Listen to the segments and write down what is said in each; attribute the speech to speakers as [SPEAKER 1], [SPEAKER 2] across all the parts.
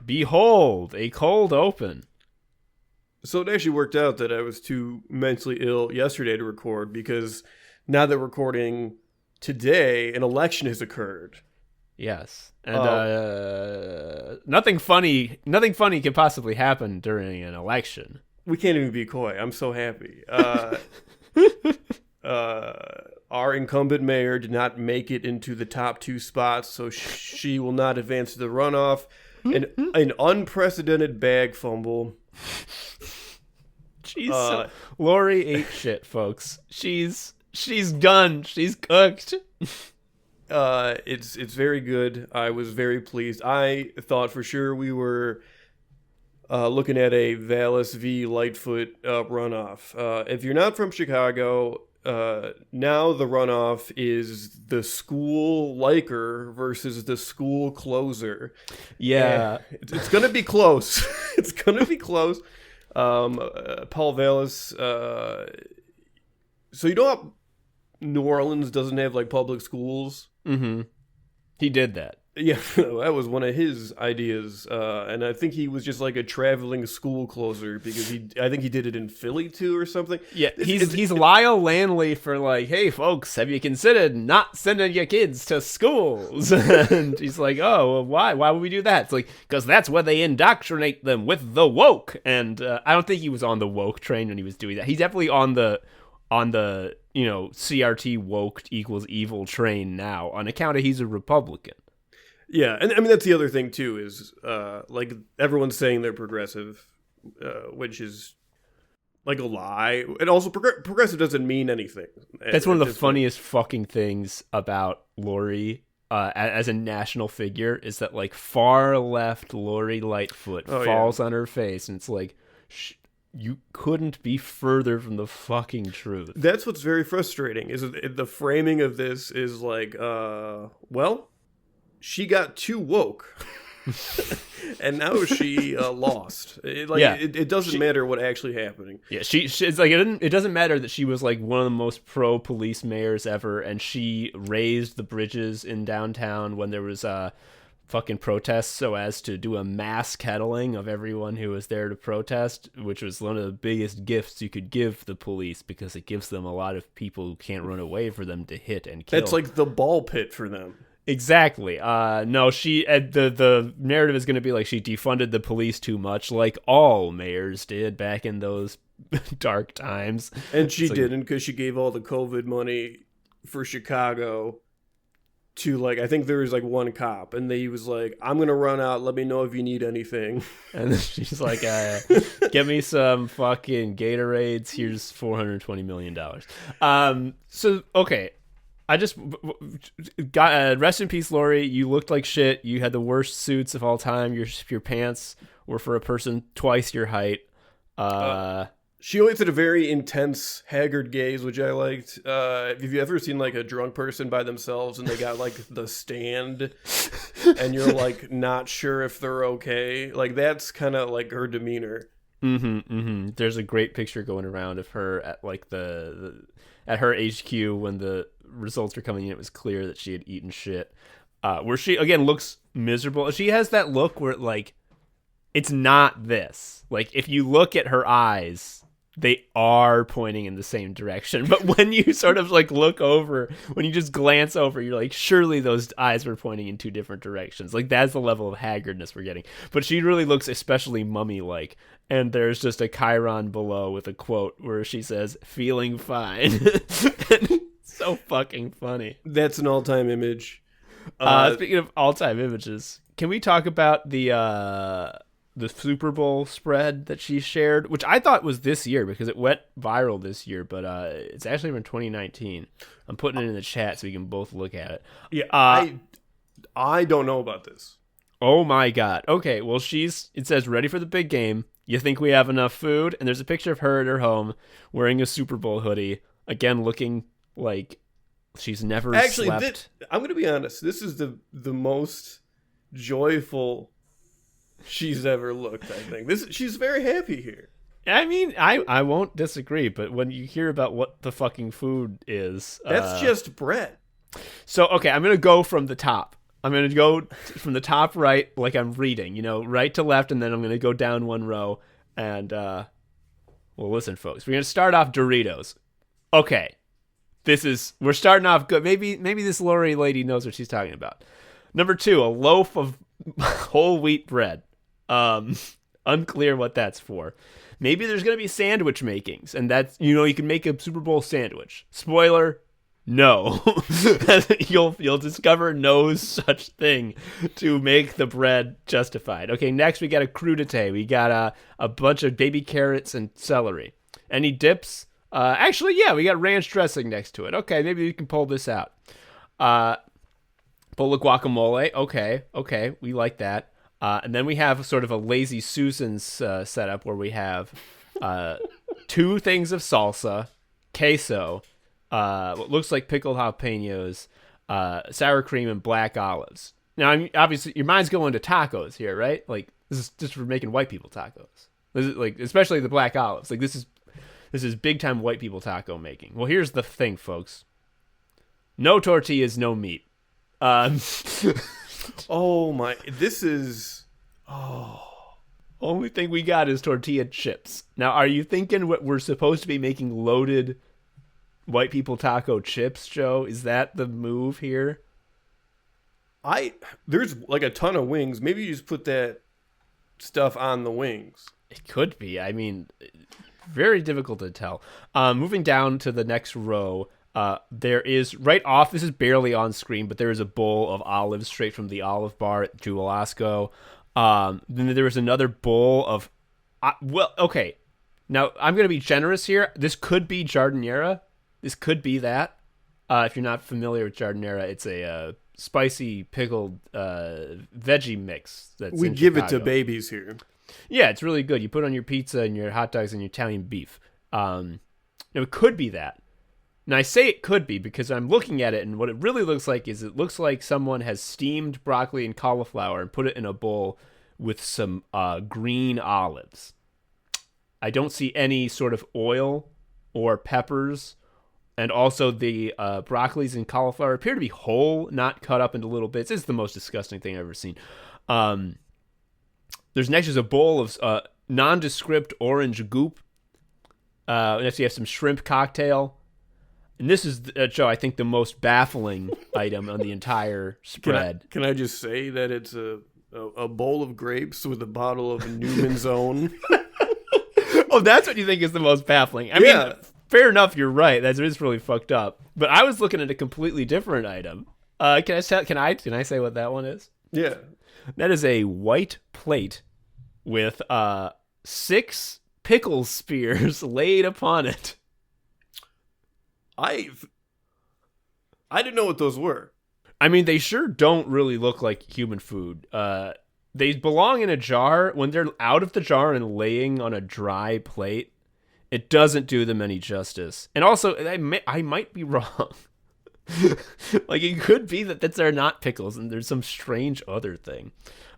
[SPEAKER 1] behold, a cold open.
[SPEAKER 2] So it actually worked out that I was too mentally ill yesterday to record, because now that we're recording today, an election has occurred.
[SPEAKER 1] Yes. And nothing funny can possibly happen during an election.
[SPEAKER 2] We can't even be coy. I'm so happy. Our incumbent mayor did not make it into the top 2 spots, so she will not advance to the runoff. An unprecedented bag fumble.
[SPEAKER 1] Lori ate shit, folks. She's done. She's cooked.
[SPEAKER 2] It's very good. I was very pleased. I thought for sure we were looking at a Vallis v. Lightfoot runoff. If you're not from Chicago, now the runoff is the school liker versus the school closer.
[SPEAKER 1] Yeah.
[SPEAKER 2] And it's going to be close. It's going to be close. Paul Vallis. So you know how New Orleans doesn't have like public schools?
[SPEAKER 1] Mm-hmm. He did that.
[SPEAKER 2] Yeah, that was one of his ideas, and I think he was just like a traveling school closer, because I think he did it in Philly too or something.
[SPEAKER 1] Yeah, he's Lyle Landley for like, hey folks, have you considered not sending your kids to schools? And he's like, oh, well, why? Why would we do that? It's like, because that's where they indoctrinate them with the woke. And I don't think he was on the woke train when he was doing that. He's definitely on the CRT woke equals evil train now, on account of he's a Republican.
[SPEAKER 2] Yeah, and I mean that's the other thing too, is like everyone's saying they're progressive, which is like a lie. And also progressive doesn't mean anything.
[SPEAKER 1] That's one of the funniest fucking things about Lori as a national figure, is that like far left Lori Lightfoot falls on her face, and it's like, you couldn't be further from the fucking truth.
[SPEAKER 2] That's what's very frustrating, is the framing of this is like, well, she got too woke, and now she lost. It doesn't matter what actually happening.
[SPEAKER 1] Yeah, it's like it doesn't matter that she was like one of the most pro police mayors ever, and she raised the bridges in downtown when there was fucking protests, so as to do a mass kettling of everyone who was there to protest, which was one of the biggest gifts you could give the police, because it gives them a lot of people who can't run away for them to hit and kill.
[SPEAKER 2] It's like the ball pit for them.
[SPEAKER 1] Exactly. No, the narrative is going to be like she defunded the police too much, like all mayors did back in those dark times.
[SPEAKER 2] And she didn't, because she gave all the COVID money for Chicago to, like, I think there was like one cop, and he was like, I'm going to run out. Let me know if you need anything.
[SPEAKER 1] And then she's like, get me some fucking Gatorades. Here's $420 million. So, okay. I just got rest in peace, Lori. You looked like shit. You had the worst suits of all time. Your pants were for a person twice your height.
[SPEAKER 2] She always had a very intense, haggard gaze, which I liked. Have you ever seen like a drunk person by themselves and they got like the stand, and you're like not sure if they're okay? Like that's kind of like her demeanor.
[SPEAKER 1] Mm-hmm. There's a great picture going around of her at like at her HQ when the results were coming in. It was clear that she had eaten shit, where she again looks miserable. She has that look where like it's not this, like if you look at her eyes, they are pointing in the same direction, but when you sort of like look over, when you just glance over, you're like, surely those eyes were pointing in two different directions. Like that's the level of haggardness we're getting. But she really looks especially mummy like, and there's just a chyron below with a quote where she says, feeling fine. So fucking funny.
[SPEAKER 2] That's an all-time image.
[SPEAKER 1] Speaking of all-time images, can we talk about the Super Bowl spread that she shared, which I thought was this year because it went viral this year, but it's actually from 2019. I'm putting it in the chat so we can both look at it.
[SPEAKER 2] Yeah, I don't know about this.
[SPEAKER 1] Oh my god. Okay, well it says ready for the big game. You think we have enough food? And there's a picture of her at her home wearing a Super Bowl hoodie, again looking like she's never slept.
[SPEAKER 2] I'm going to be honest. This is the most joyful she's ever looked, I think. She's very happy here.
[SPEAKER 1] I mean, I won't disagree, but when you hear about what the fucking food is...
[SPEAKER 2] That's just bread.
[SPEAKER 1] So, okay, I'm going to go from the top. I'm going to go from the top right, like I'm reading, right to left, and then I'm going to go down one row. And, well, listen, folks, we're going to start off Doritos. Okay. We're starting off good. Maybe this Lori lady knows what she's talking about. Number 2, a loaf of whole wheat bread. Unclear what that's for. Maybe there's going to be sandwich makings, and that's, you can make a Super Bowl sandwich. Spoiler, no. You'll discover no such thing to make the bread justified. Okay, next we got a crudité. We got a bunch of baby carrots and celery. Any dips? Actually, yeah, we got ranch dressing next to it. Okay, maybe we can pull this out. Bowl of guacamole. Okay, we like that. And then we have sort of a lazy Susan's setup where we have 2 things of salsa, queso, what looks like pickled jalapenos, sour cream, and black olives. Now, obviously, your mind's going to tacos here, right? Like, this is just for making white people tacos. This is like, especially the black olives. Like, this is big time white people taco making. Well, here's the thing, folks. No tortillas, no meat.
[SPEAKER 2] Oh my! This is
[SPEAKER 1] Only thing we got is tortilla chips. Now, are you thinking what we're supposed to be making loaded white people taco chips, Joe? Is that the move here?
[SPEAKER 2] There's like a ton of wings. Maybe you just put that stuff on the wings.
[SPEAKER 1] It could be. I mean, very difficult to tell. Moving down to the next row, there is right off. This is barely on screen, but there is a bowl of olives straight from the olive bar at Jewel-Osco. Then there was another bowl of. Okay. Now I'm going to be generous here. This could be giardiniera. This could be that. If you're not familiar with giardiniera, it's a spicy pickled veggie mix.
[SPEAKER 2] We give it to babies here.
[SPEAKER 1] Yeah, it's really good. You put it on your pizza and your hot dogs and your Italian beef. Now, it could be that. Now, I say it could be because I'm looking at it, and what it really looks like is it looks like someone has steamed broccoli and cauliflower and put it in a bowl with some green olives. I don't see any sort of oil or peppers, and also the broccolis and cauliflower appear to be whole, not cut up into little bits. It's the most disgusting thing I've ever seen. There's next is a bowl of nondescript orange goop. Next you have some shrimp cocktail. And this is, Joe, I think the most baffling item on the entire spread.
[SPEAKER 2] Can I just say that it's a bowl of grapes with a bottle of Newman's Own?
[SPEAKER 1] Oh, that's what you think is the most baffling. I mean, fair enough, you're right. That is really fucked up. But I was looking at a completely different item. Can I say what that one is?
[SPEAKER 2] Yeah.
[SPEAKER 1] That is a white plate with 6 pickle spears laid upon it.
[SPEAKER 2] I didn't know what those were.
[SPEAKER 1] I mean, they sure don't really look like human food. They belong in a jar. When they're out of the jar and laying on a dry plate, it doesn't do them any justice. And also, I might be wrong. Like, it could be that they're not pickles and there's some strange other thing.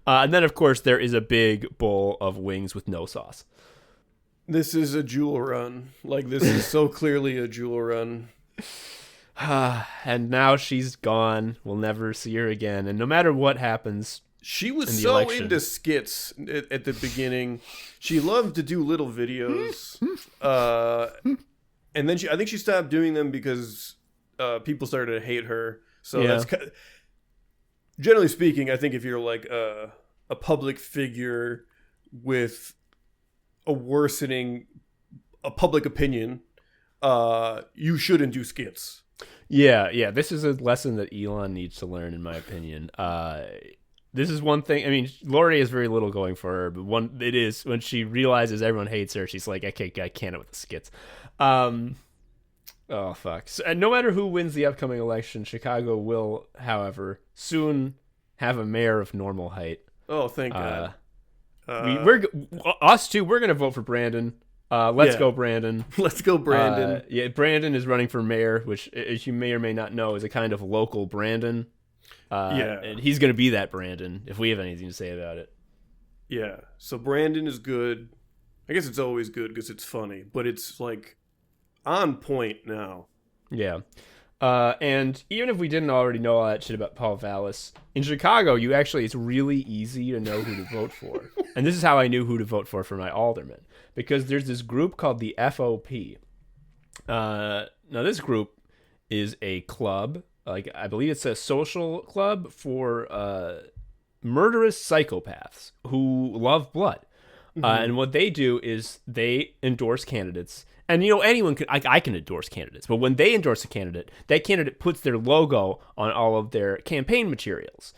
[SPEAKER 1] And then, of course, there is a big bowl of wings with no sauce.
[SPEAKER 2] This is a Jewel run. Like, this is so clearly a Jewel run.
[SPEAKER 1] And now she's gone. We'll never see her again. And no matter what happens,
[SPEAKER 2] she was so into skits at the beginning. She loved to do little videos. And then I think she stopped doing them because people started to hate her. So that's generally speaking, I think if you're like a public figure with a worsening public opinion, you shouldn't do skits.
[SPEAKER 1] Yeah. This is a lesson that Elon needs to learn, in my opinion. This is one thing. I mean, Lori has very little going for her, but it is when she realizes everyone hates her, she's like, I can't with the skits. Oh, fuck. So, and no matter who wins the upcoming election, Chicago will, however, soon have a mayor of normal height.
[SPEAKER 2] Oh, thank God.
[SPEAKER 1] Us too, we're going to vote for Brandon. Let's go, Brandon.
[SPEAKER 2] Let's go, Brandon.
[SPEAKER 1] Brandon is running for mayor, which, as you may or may not know, is a kind of local Brandon. And he's going to be that Brandon if we have anything to say about it.
[SPEAKER 2] Yeah. So Brandon is good. I guess it's always good because it's funny, but it's like on point now.
[SPEAKER 1] Yeah. And even if we didn't already know all that shit about Paul Vallis, in Chicago, it's really easy to know who to vote for. And this is how I knew who to vote for my alderman. Because there's this group called the FOP. Now, this group is a club. Like, I believe it's a social club for murderous psychopaths who love blood. And what they do is they endorse candidates. And, anyone can, I can endorse candidates. But when they endorse a candidate, that candidate puts their logo on all of their campaign materials,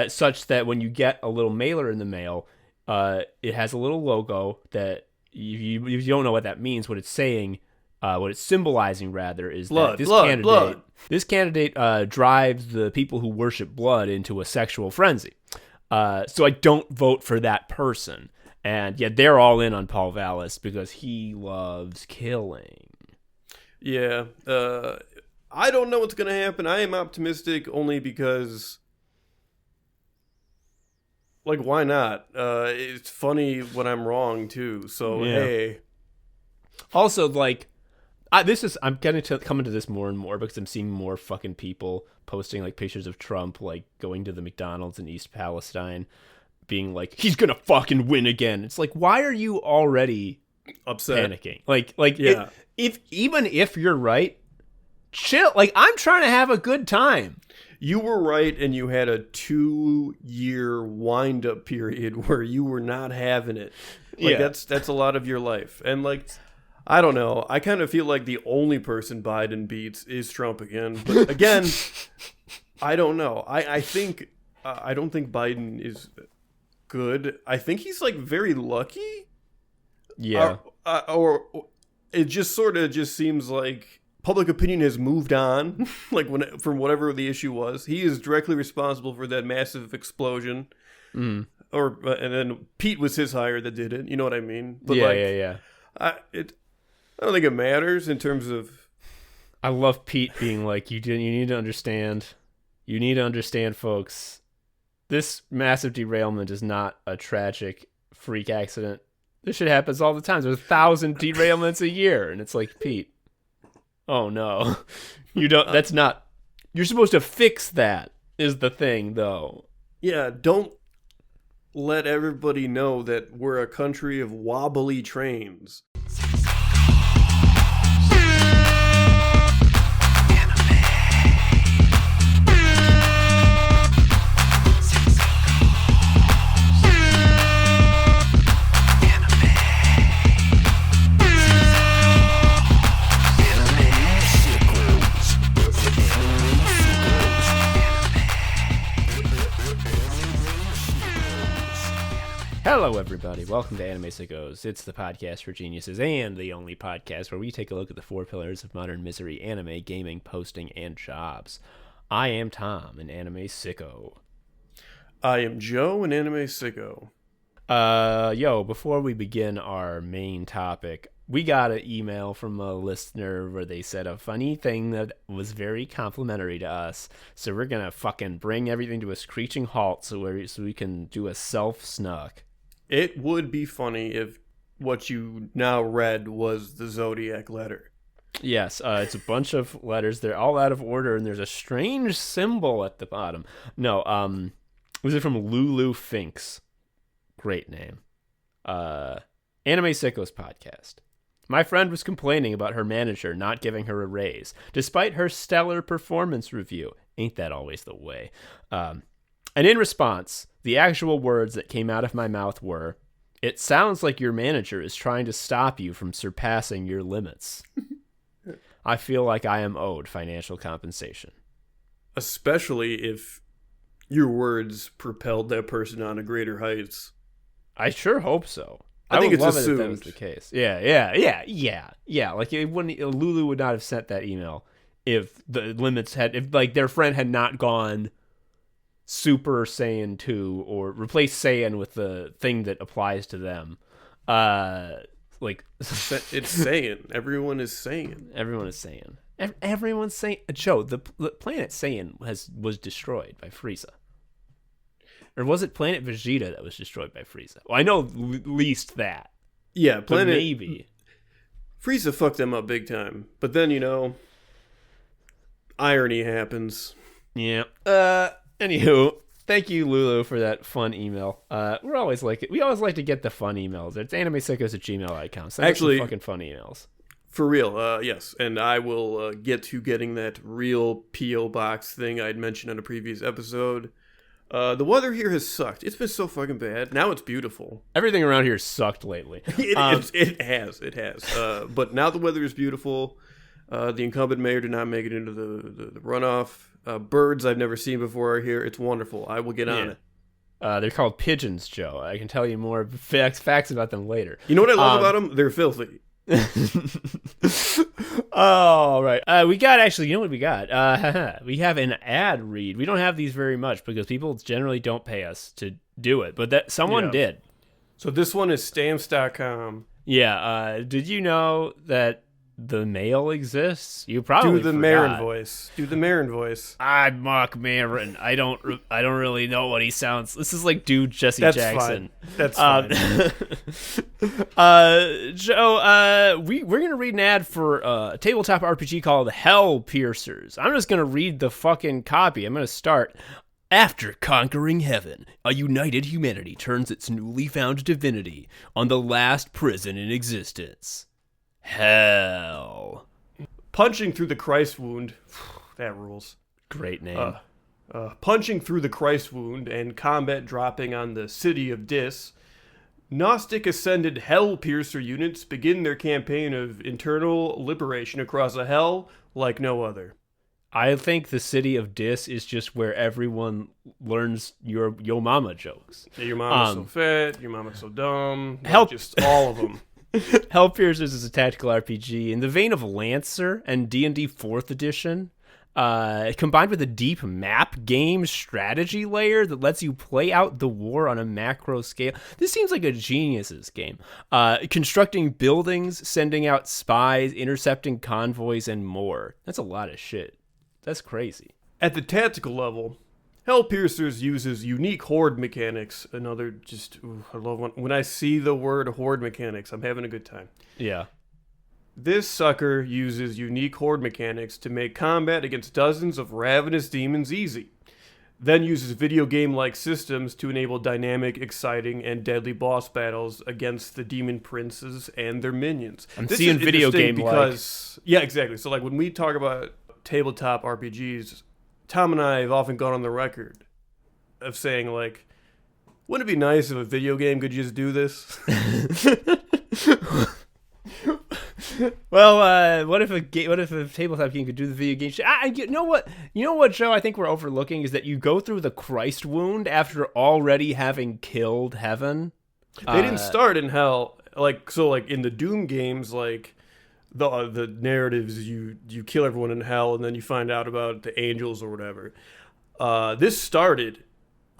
[SPEAKER 1] such that when you get a little mailer in the mail, it has a little logo that if you don't know what that means, what it's saying, what it's symbolizing, rather, is that this candidate drives the people who worship blood into a sexual frenzy. So I don't vote for that person. And yet they're all in on Paul Vallis because he loves killing.
[SPEAKER 2] Yeah. I don't know what's going to happen. I am optimistic only because, like, why not? It's funny when I'm wrong, too. So, yeah. Hey.
[SPEAKER 1] Also, like, I'm getting to come into this more and more because I'm seeing more fucking people posting, like, pictures of Trump, like, going to the McDonald's in East Palestine, being like, he's gonna fucking win again. It's like, why are you already
[SPEAKER 2] upset,
[SPEAKER 1] panicking? Like, yeah. Even if you're right, chill. Like, I'm trying to have a good time.
[SPEAKER 2] You were right, and you had a 2-year wind-up period where you were not having it. Like, yeah. That's a lot of your life. And, like, I don't know. I kind of feel like the only person Biden beats is Trump again. But again, I don't know. I think I don't think Biden is good. I think he's, like, very lucky.
[SPEAKER 1] Yeah.
[SPEAKER 2] Or it just sort of just seems like public opinion has moved on, like, from whatever the issue was. He is directly responsible for that massive explosion. And then Pete was his hire that did it. You know what I mean? But
[SPEAKER 1] yeah.
[SPEAKER 2] I don't think it matters in terms of.
[SPEAKER 1] I love Pete being like, you need to understand. You need to understand, folks. This massive derailment is not a tragic freak accident. This shit happens all the time. There's 1,000 derailments a year. And it's like, Pete, oh no. That's not, you're supposed to fix that, is the thing, though.
[SPEAKER 2] Yeah, don't let everybody know that we're a country of wobbly trains.
[SPEAKER 1] Hello, everybody. Welcome to Anime Sickos. It's the podcast for geniuses and the only podcast where we take a look at the 4 pillars of modern misery: anime, gaming, posting, and jobs. I am Tom, an anime sicko.
[SPEAKER 2] I am Joe, an anime sicko.
[SPEAKER 1] Before we begin our main topic, we got an email from a listener where they said a funny thing that was very complimentary to us. So we're going to fucking bring everything to a screeching halt so we can do a self-snuck.
[SPEAKER 2] It would be funny if what you now read was the Zodiac letter.
[SPEAKER 1] Yes, it's a bunch of letters. They're all out of order, and there's a strange symbol at the bottom. No, was it from Lulu Finks? Great name. Anime Sickos podcast. My friend was complaining about her manager not giving her a raise, despite her stellar performance review. Ain't that always the way? And in response, the actual words that came out of my mouth were, "It sounds like your manager is trying to stop you from surpassing your limits." I feel like I am owed financial compensation.
[SPEAKER 2] Especially if your words propelled that person on to greater heights.
[SPEAKER 1] I sure hope so.
[SPEAKER 2] I think it's
[SPEAKER 1] love
[SPEAKER 2] assumed.
[SPEAKER 1] It if that was the case. Yeah. Like, Lulu would not have sent that email if the limits if their friend had not gone Super Saiyan 2 or replaced Saiyan with the thing that applies to them.
[SPEAKER 2] It's Saiyan. Everyone is Saiyan.
[SPEAKER 1] Everyone's Saiyan. Joe, the planet Saiyan was destroyed by Frieza. Or was it Planet Vegeta that was destroyed by Frieza? Well, I know at least that.
[SPEAKER 2] Yeah,
[SPEAKER 1] maybe.
[SPEAKER 2] Frieza fucked them up big time. But then, irony happens.
[SPEAKER 1] Yeah. Anywho, thank you, Lulu, for that fun email. We always like to get the fun emails. It's animesickos@gmail.com. Send us some fucking fun emails.
[SPEAKER 2] For real, yes. And I will get to getting that real P.O. box thing I'd mentioned on a previous episode. The weather here has sucked. It's been so fucking bad. Now it's beautiful.
[SPEAKER 1] Everything around here sucked lately.
[SPEAKER 2] It has. But now the weather is beautiful. The incumbent mayor did not make it into the runoff. Birds I've never seen before are here. It's wonderful. I will get on it.
[SPEAKER 1] They're called pigeons, Joe. I can tell you more facts about them later.
[SPEAKER 2] You know what I love about them? They're filthy.
[SPEAKER 1] Oh, right. We got, actually, you know what we got? We have an ad read. We don't have these very much because people generally don't pay us to do it, but someone did.
[SPEAKER 2] So this one is stamps.com.
[SPEAKER 1] Yeah. Did you know that the mail exists? You probably
[SPEAKER 2] Do the Marin voice. Do the Marin voice.
[SPEAKER 1] I'm Mark Maron. I don't really know what he sounds. This is like dude Jesse Jackson.
[SPEAKER 2] That's fine.
[SPEAKER 1] Joe, we're gonna read an ad for a tabletop RPG called Hell Piercers. I'm just gonna read the fucking copy. I'm gonna start. After conquering heaven, a united humanity turns its newly found divinity on the last prison in existence. Hell.
[SPEAKER 2] Punching through the Christ wound. That rules.
[SPEAKER 1] Great name.
[SPEAKER 2] Punching through the Christ wound and combat dropping on the city of Dis, Gnostic Ascended Hell Piercer units begin their campaign of internal liberation across a hell like no other.
[SPEAKER 1] I think the city of Dis is just where everyone learns your Yo Mama jokes.
[SPEAKER 2] Yeah, your mama's so fat, your mama's so dumb.
[SPEAKER 1] Help.
[SPEAKER 2] Just all of them.
[SPEAKER 1] Hell Piercers is a tactical RPG in the vein of Lancer and D&D 4th edition, combined with a deep map game strategy layer that lets you play out the war on a macro scale. This seems like a genius's game. Constructing buildings, sending out spies, intercepting convoys, and more. That's a lot of shit. That's crazy.
[SPEAKER 2] At the tactical level, Hell Piercers uses unique horde mechanics. Another I love when I see the word horde mechanics, I'm having a good time.
[SPEAKER 1] Yeah.
[SPEAKER 2] This sucker uses unique horde mechanics to make combat against dozens of ravenous demons easy. Then uses video game-like systems to enable dynamic, exciting, and deadly boss battles against the demon princes and their minions.
[SPEAKER 1] I'm seeing video game
[SPEAKER 2] because yeah, exactly. So like when we talk about tabletop RPGs, Tom and I have often gone on the record of saying, like, wouldn't it be nice if a video game could just do this?
[SPEAKER 1] Well, what if a tabletop game could do the video game shit? You know what, Joe? I think we're overlooking is that you go through the Christ wound after already having killed heaven.
[SPEAKER 2] They didn't start in hell, like in the Doom games, like. The narratives you kill everyone in hell and then you find out about the angels or whatever. This started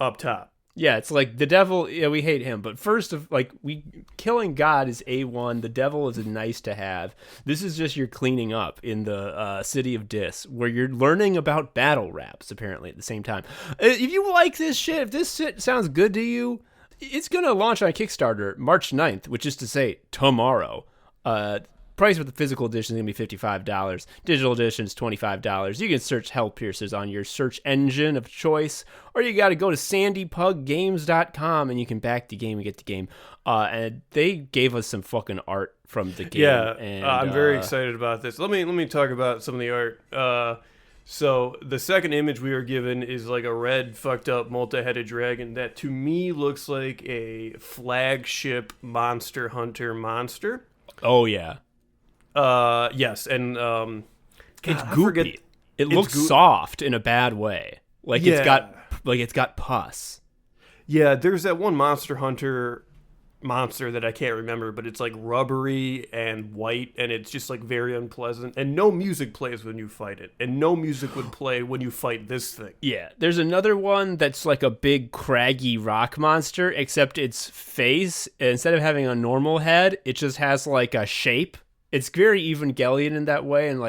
[SPEAKER 2] up top.
[SPEAKER 1] Yeah, it's like the devil. Yeah, we hate him, but first of killing God is A1. The devil is a nice to have. This is just your cleaning up in the city of Dis, where you're learning about battle raps apparently at the same time. If you like this shit, if this shit sounds good to you, it's gonna launch on Kickstarter March 9th, which is to say tomorrow. Price for the physical edition is going to be $55. Digital edition is $25. You can search Hell Piercers on your search engine of choice, or you got to go to sandypuggames.com and you can back the game and get the game. And they gave us some fucking art from the game.
[SPEAKER 2] Yeah,
[SPEAKER 1] and,
[SPEAKER 2] I'm very excited about this. Let me talk about some of the art. So the second image we were given is like a red fucked up multi-headed dragon that to me looks like a flagship Monster Hunter monster.
[SPEAKER 1] Oh yeah.
[SPEAKER 2] Yes, and
[SPEAKER 1] it's goopy. It looks soft in a bad way. It's got pus.
[SPEAKER 2] Yeah, there's that one Monster Hunter monster that I can't remember, but it's like rubbery and white, and it's just like very unpleasant. And no music plays when you fight it, and no music would play when you fight this thing.
[SPEAKER 1] Yeah, there's another one that's like a big craggy rock monster, except its face, instead of having a normal head, it just has like a shape. It's very Evangelion in that way, and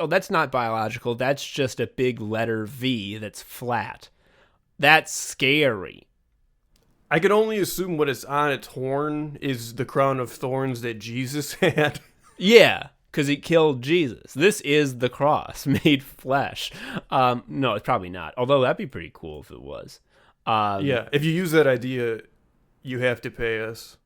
[SPEAKER 1] that's not biological. That's just a big letter V that's flat. That's scary.
[SPEAKER 2] I could only assume what is on its horn is the crown of thorns that Jesus had.
[SPEAKER 1] Yeah, because it killed Jesus. This is the cross made flesh. No, it's probably not. Although that'd be pretty cool if it was.
[SPEAKER 2] Yeah, if you use that idea, you have to pay us.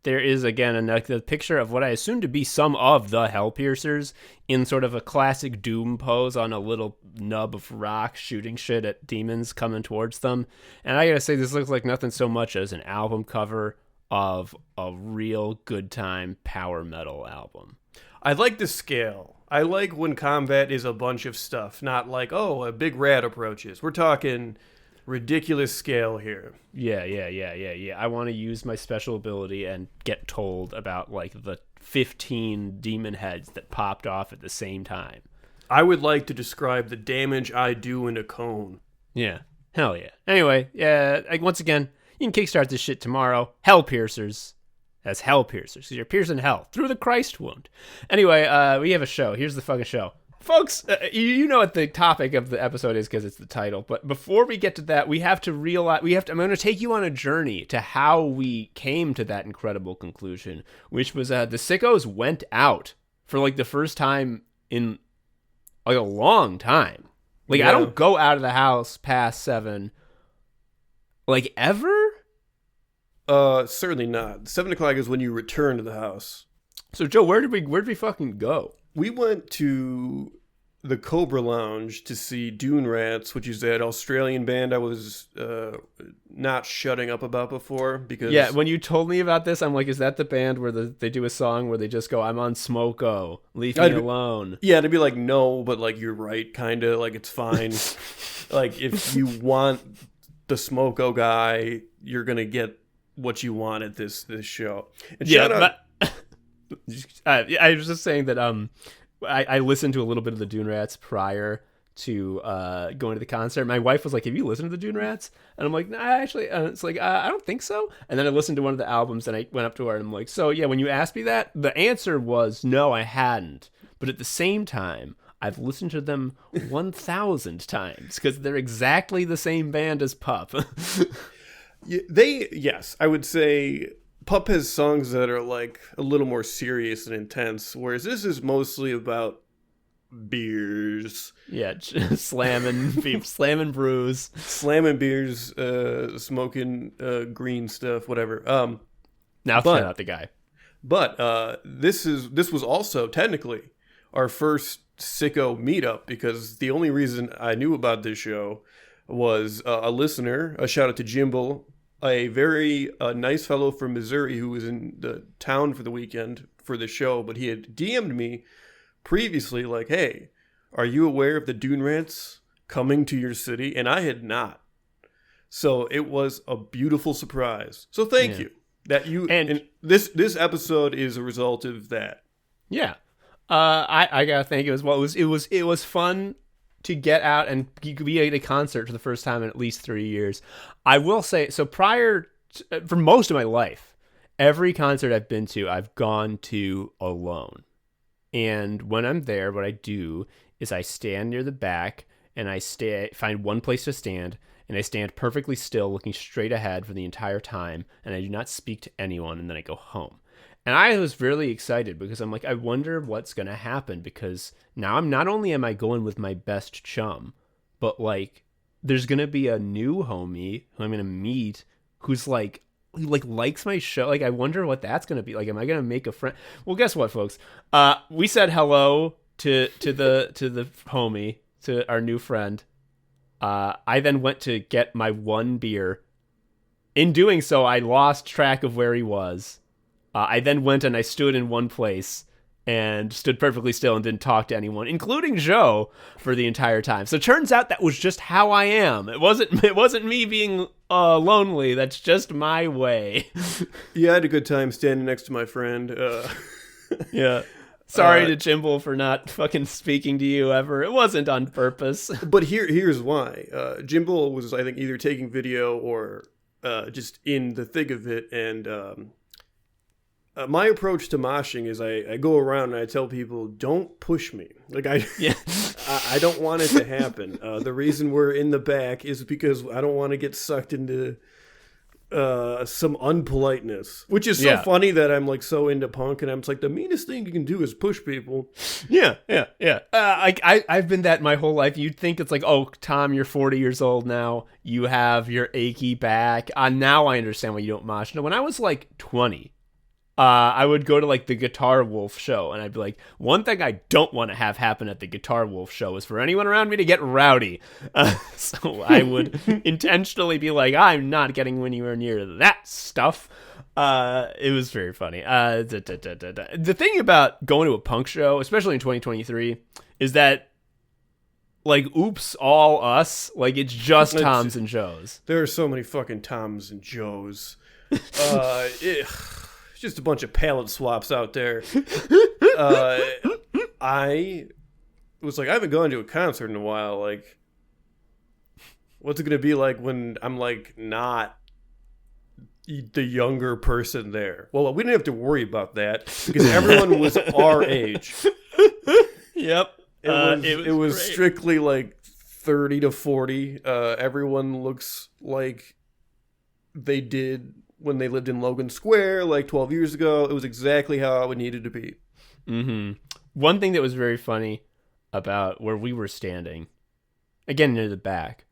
[SPEAKER 1] There is, again, a picture of what I assume to be some of the Hellpiercers in sort of a classic Doom pose on a little nub of rock shooting shit at demons coming towards them. And I gotta say, this looks like nothing so much as an album cover of a real good time power metal album.
[SPEAKER 2] I like the scale. I like when combat is a bunch of stuff, not like, oh, a big rat approaches. We're talking ridiculous scale here.
[SPEAKER 1] Yeah. I want to use my special ability and get told about like the 15 demon heads that popped off at the same time.
[SPEAKER 2] I would like to describe the damage I do in a cone.
[SPEAKER 1] Yeah. Hell yeah. Anyway, yeah, once again, you can kickstart this shit tomorrow. Hell Piercers. That's Hell Piercers. Because you're piercing hell through the Christ wound. Anyway, we have a show. Here's the fucking show. Folks, you know what the topic of the episode is because it's the title. But before we get to that, we have to realize I'm going to take you on a journey to how we came to that incredible conclusion, which was the Sickos went out for like the first time in like a long time. Like I don't go out of the house past 7, like ever.
[SPEAKER 2] Certainly not. 7 o'clock is when you return to the house.
[SPEAKER 1] So Joe, where did we fucking go?
[SPEAKER 2] We went to the Cobra Lounge to see Dune Rats, which is that Australian band I was not shutting up about before. Because
[SPEAKER 1] when you told me about this, I'm like, is that the band where they do a song where they just go, I'm on Smoko, leave me alone?
[SPEAKER 2] Yeah, to be like, no, but like you're right, kind of, like it's fine. Like if you want the Smoko guy, you're going to get what you want at this show. And shout out...
[SPEAKER 1] I was just saying that I listened to a little bit of the Dune Rats prior to going to the concert. My wife was like, have you listened to the Dune Rats? And I'm like, nah, actually, it's like, I don't think so. And then I listened to one of the albums and I went up to her and I'm like, so yeah, when you asked me that, the answer was no, I hadn't. But at the same time, I've listened to them 1,000 times because they're exactly the same band as Pup.
[SPEAKER 2] Yes, I would say Pup has songs that are like a little more serious and intense, whereas this is mostly about beers.
[SPEAKER 1] Yeah, slamming brews.
[SPEAKER 2] Slamming beers, smoking green stuff, whatever.
[SPEAKER 1] Now shout out the guy.
[SPEAKER 2] But this was also technically our first Sicko meetup because the only reason I knew about this show was a listener, a shout out to Jimbo, a very nice fellow from Missouri who was in the town for the weekend for the show, but he had DM'd me previously like, hey, are you aware of the Dune Rants coming to your city? And I had not. So it was a beautiful surprise. So thank you. That you and this episode is a result of that.
[SPEAKER 1] Yeah. I gotta thank you as well. It was fun to get out and be at a concert for the first time in at least 3 years. I will say, so for most of my life, every concert I've been to, I've gone to alone. And when I'm there, what I do is I stand near the back and I find one place to stand and I stand perfectly still looking straight ahead for the entire time and I do not speak to anyone and then I go home. And I was really excited because I'm like, I wonder what's going to happen because now not only am I going with my best chum, but like there's going to be a new homie who I'm going to meet who likes my show. Like, I wonder what that's going to be. Like, am I going to make a friend? Well, guess what, folks? We said hello to the homie, to our new friend. I then went to get my one beer. In doing so, I lost track of where he was. I then went and I stood in one place and stood perfectly still and didn't talk to anyone, including Joe, for the entire time. So it turns out that was just how I am. It wasn't me being lonely. That's just my way.
[SPEAKER 2] Yeah, I had a good time standing next to my friend.
[SPEAKER 1] Yeah. Sorry to Jimbo for not fucking speaking to you ever. It wasn't on purpose.
[SPEAKER 2] But here's why. Jimbo was, I think, either taking video or just in the thick of it, and my approach to moshing is I go around and I tell people, don't push me. Like I don't want it to happen. The reason we're in the back is because I don't want to get sucked into some unpoliteness, which is so
[SPEAKER 1] Yeah.
[SPEAKER 2] funny that I'm like so into punk, and I'm just like, the meanest thing you can do is push people.
[SPEAKER 1] Yeah. I've been that my whole life. You'd think it's like, oh, Tom, you're 40 years old now. You have your achy back. Now I understand why you don't mosh. No, when I was like 20, I would go to like the Guitar Wolf show, and I'd be like, one thing I don't want to have happen at the Guitar Wolf show is for anyone around me to get rowdy. So I would intentionally be like, I'm not getting anywhere near that stuff. It was very funny. The thing about going to a punk show, especially in 2023, is that like, oops, all us, like it's just Toms and Joes.
[SPEAKER 2] There are so many fucking Toms and Joes. It's just a bunch of palette swaps out there. I was like, I haven't gone to a concert in a while. Like, what's it going to be like when I'm like not the younger person there? Well, we didn't have to worry about that because everyone was our age.
[SPEAKER 1] Yep.
[SPEAKER 2] It was strictly like 30 to 40. Everyone looks like they did when they lived in Logan Square like 12 years ago. It was exactly how it needed to be.
[SPEAKER 1] Mm-hmm. One thing that was very funny about where we were standing, again near the back,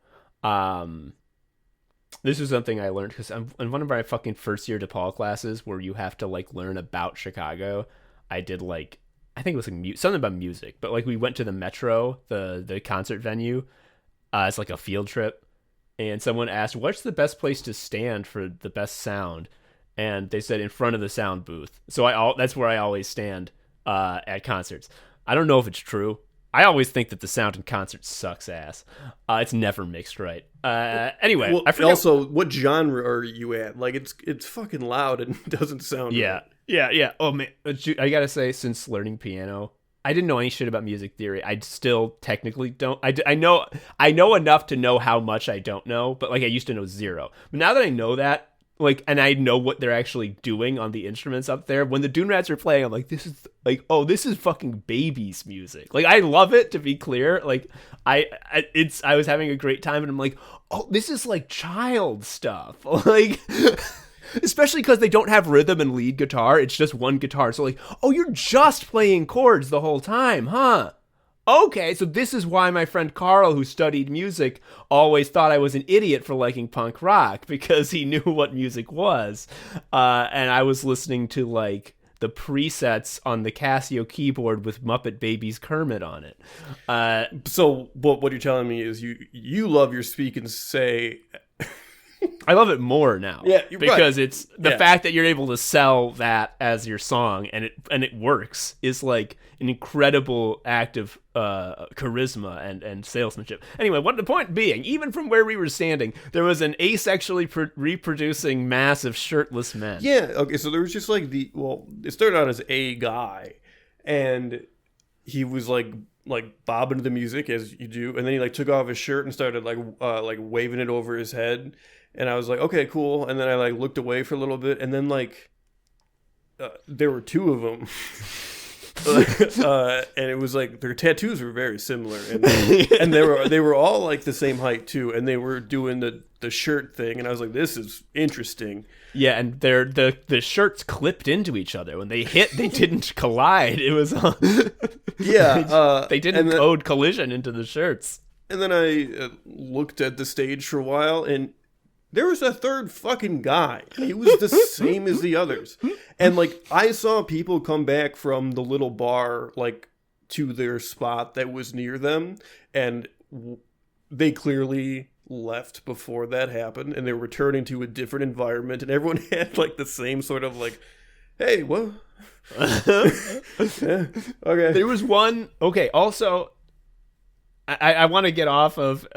[SPEAKER 1] this is something I learned because in one of my fucking first year DePaul classes where you have to like learn about Chicago. I did like, I think it was like something about music, but like we went to the Metro, the concert venue. It's like a field trip. And someone asked, what's the best place to stand for the best sound? And they said in front of the sound booth. So that's where I always stand at concerts. I don't know if it's true. I always think that the sound in concerts sucks ass. It's never mixed right. Anyway,
[SPEAKER 2] well,
[SPEAKER 1] I forget.
[SPEAKER 2] Also, what genre are you at? Like, it's fucking loud and doesn't sound
[SPEAKER 1] Yeah.
[SPEAKER 2] right.
[SPEAKER 1] Yeah. Oh, man. I gotta say, since learning piano, I didn't know any shit about music theory. I still technically don't. I know enough to know how much I don't know, but like I used to know zero. But now that I know that, like, and I know what they're actually doing on the instruments up there, when the Dune Rats are playing, I'm like, this is fucking babies music. Like, I love it, to be clear. Like, I was having a great time, and I'm like, oh, this is like child stuff. Like. Especially because they don't have rhythm and lead guitar. It's just one guitar. So like, oh, you're just playing chords the whole time, huh? Okay, so this is why my friend Carl, who studied music, always thought I was an idiot for liking punk rock, because he knew what music was. And I was listening to like the presets on the Casio keyboard with Muppet Babies Kermit on it.
[SPEAKER 2] So what you're telling me is you love your Speak and Say.
[SPEAKER 1] I love it more now.
[SPEAKER 2] Yeah,
[SPEAKER 1] because
[SPEAKER 2] right.
[SPEAKER 1] It's the fact that you're able to sell that as your song and it works is like an incredible act of charisma and salesmanship. Anyway, what the point being, even from where we were standing, there was an asexually reproducing mass of shirtless men.
[SPEAKER 2] Yeah. Okay. So there was just like it started out as a guy, and he was like bobbing to the music as you do, and then he like took off his shirt and started like waving it over his head. And I was like, okay, cool. And then I like looked away for a little bit, and then like there were two of them, and it was like their tattoos were very similar, and they were all like the same height too, and they were doing the shirt thing, and I was like, this is interesting.
[SPEAKER 1] Yeah, and the shirts clipped into each other when they hit. They didn't collide. It was they didn't code collision into the shirts.
[SPEAKER 2] And then I looked at the stage for a while, and there was a third fucking guy. He was the same as the others. And, like, I saw people come back from the little bar, like, to their spot that was near them. And they clearly left before that happened. And they were returning to a different environment. And everyone had, like, the same sort of, like, hey, what? Yeah, okay.
[SPEAKER 1] There was one... Okay, also... I want to get off of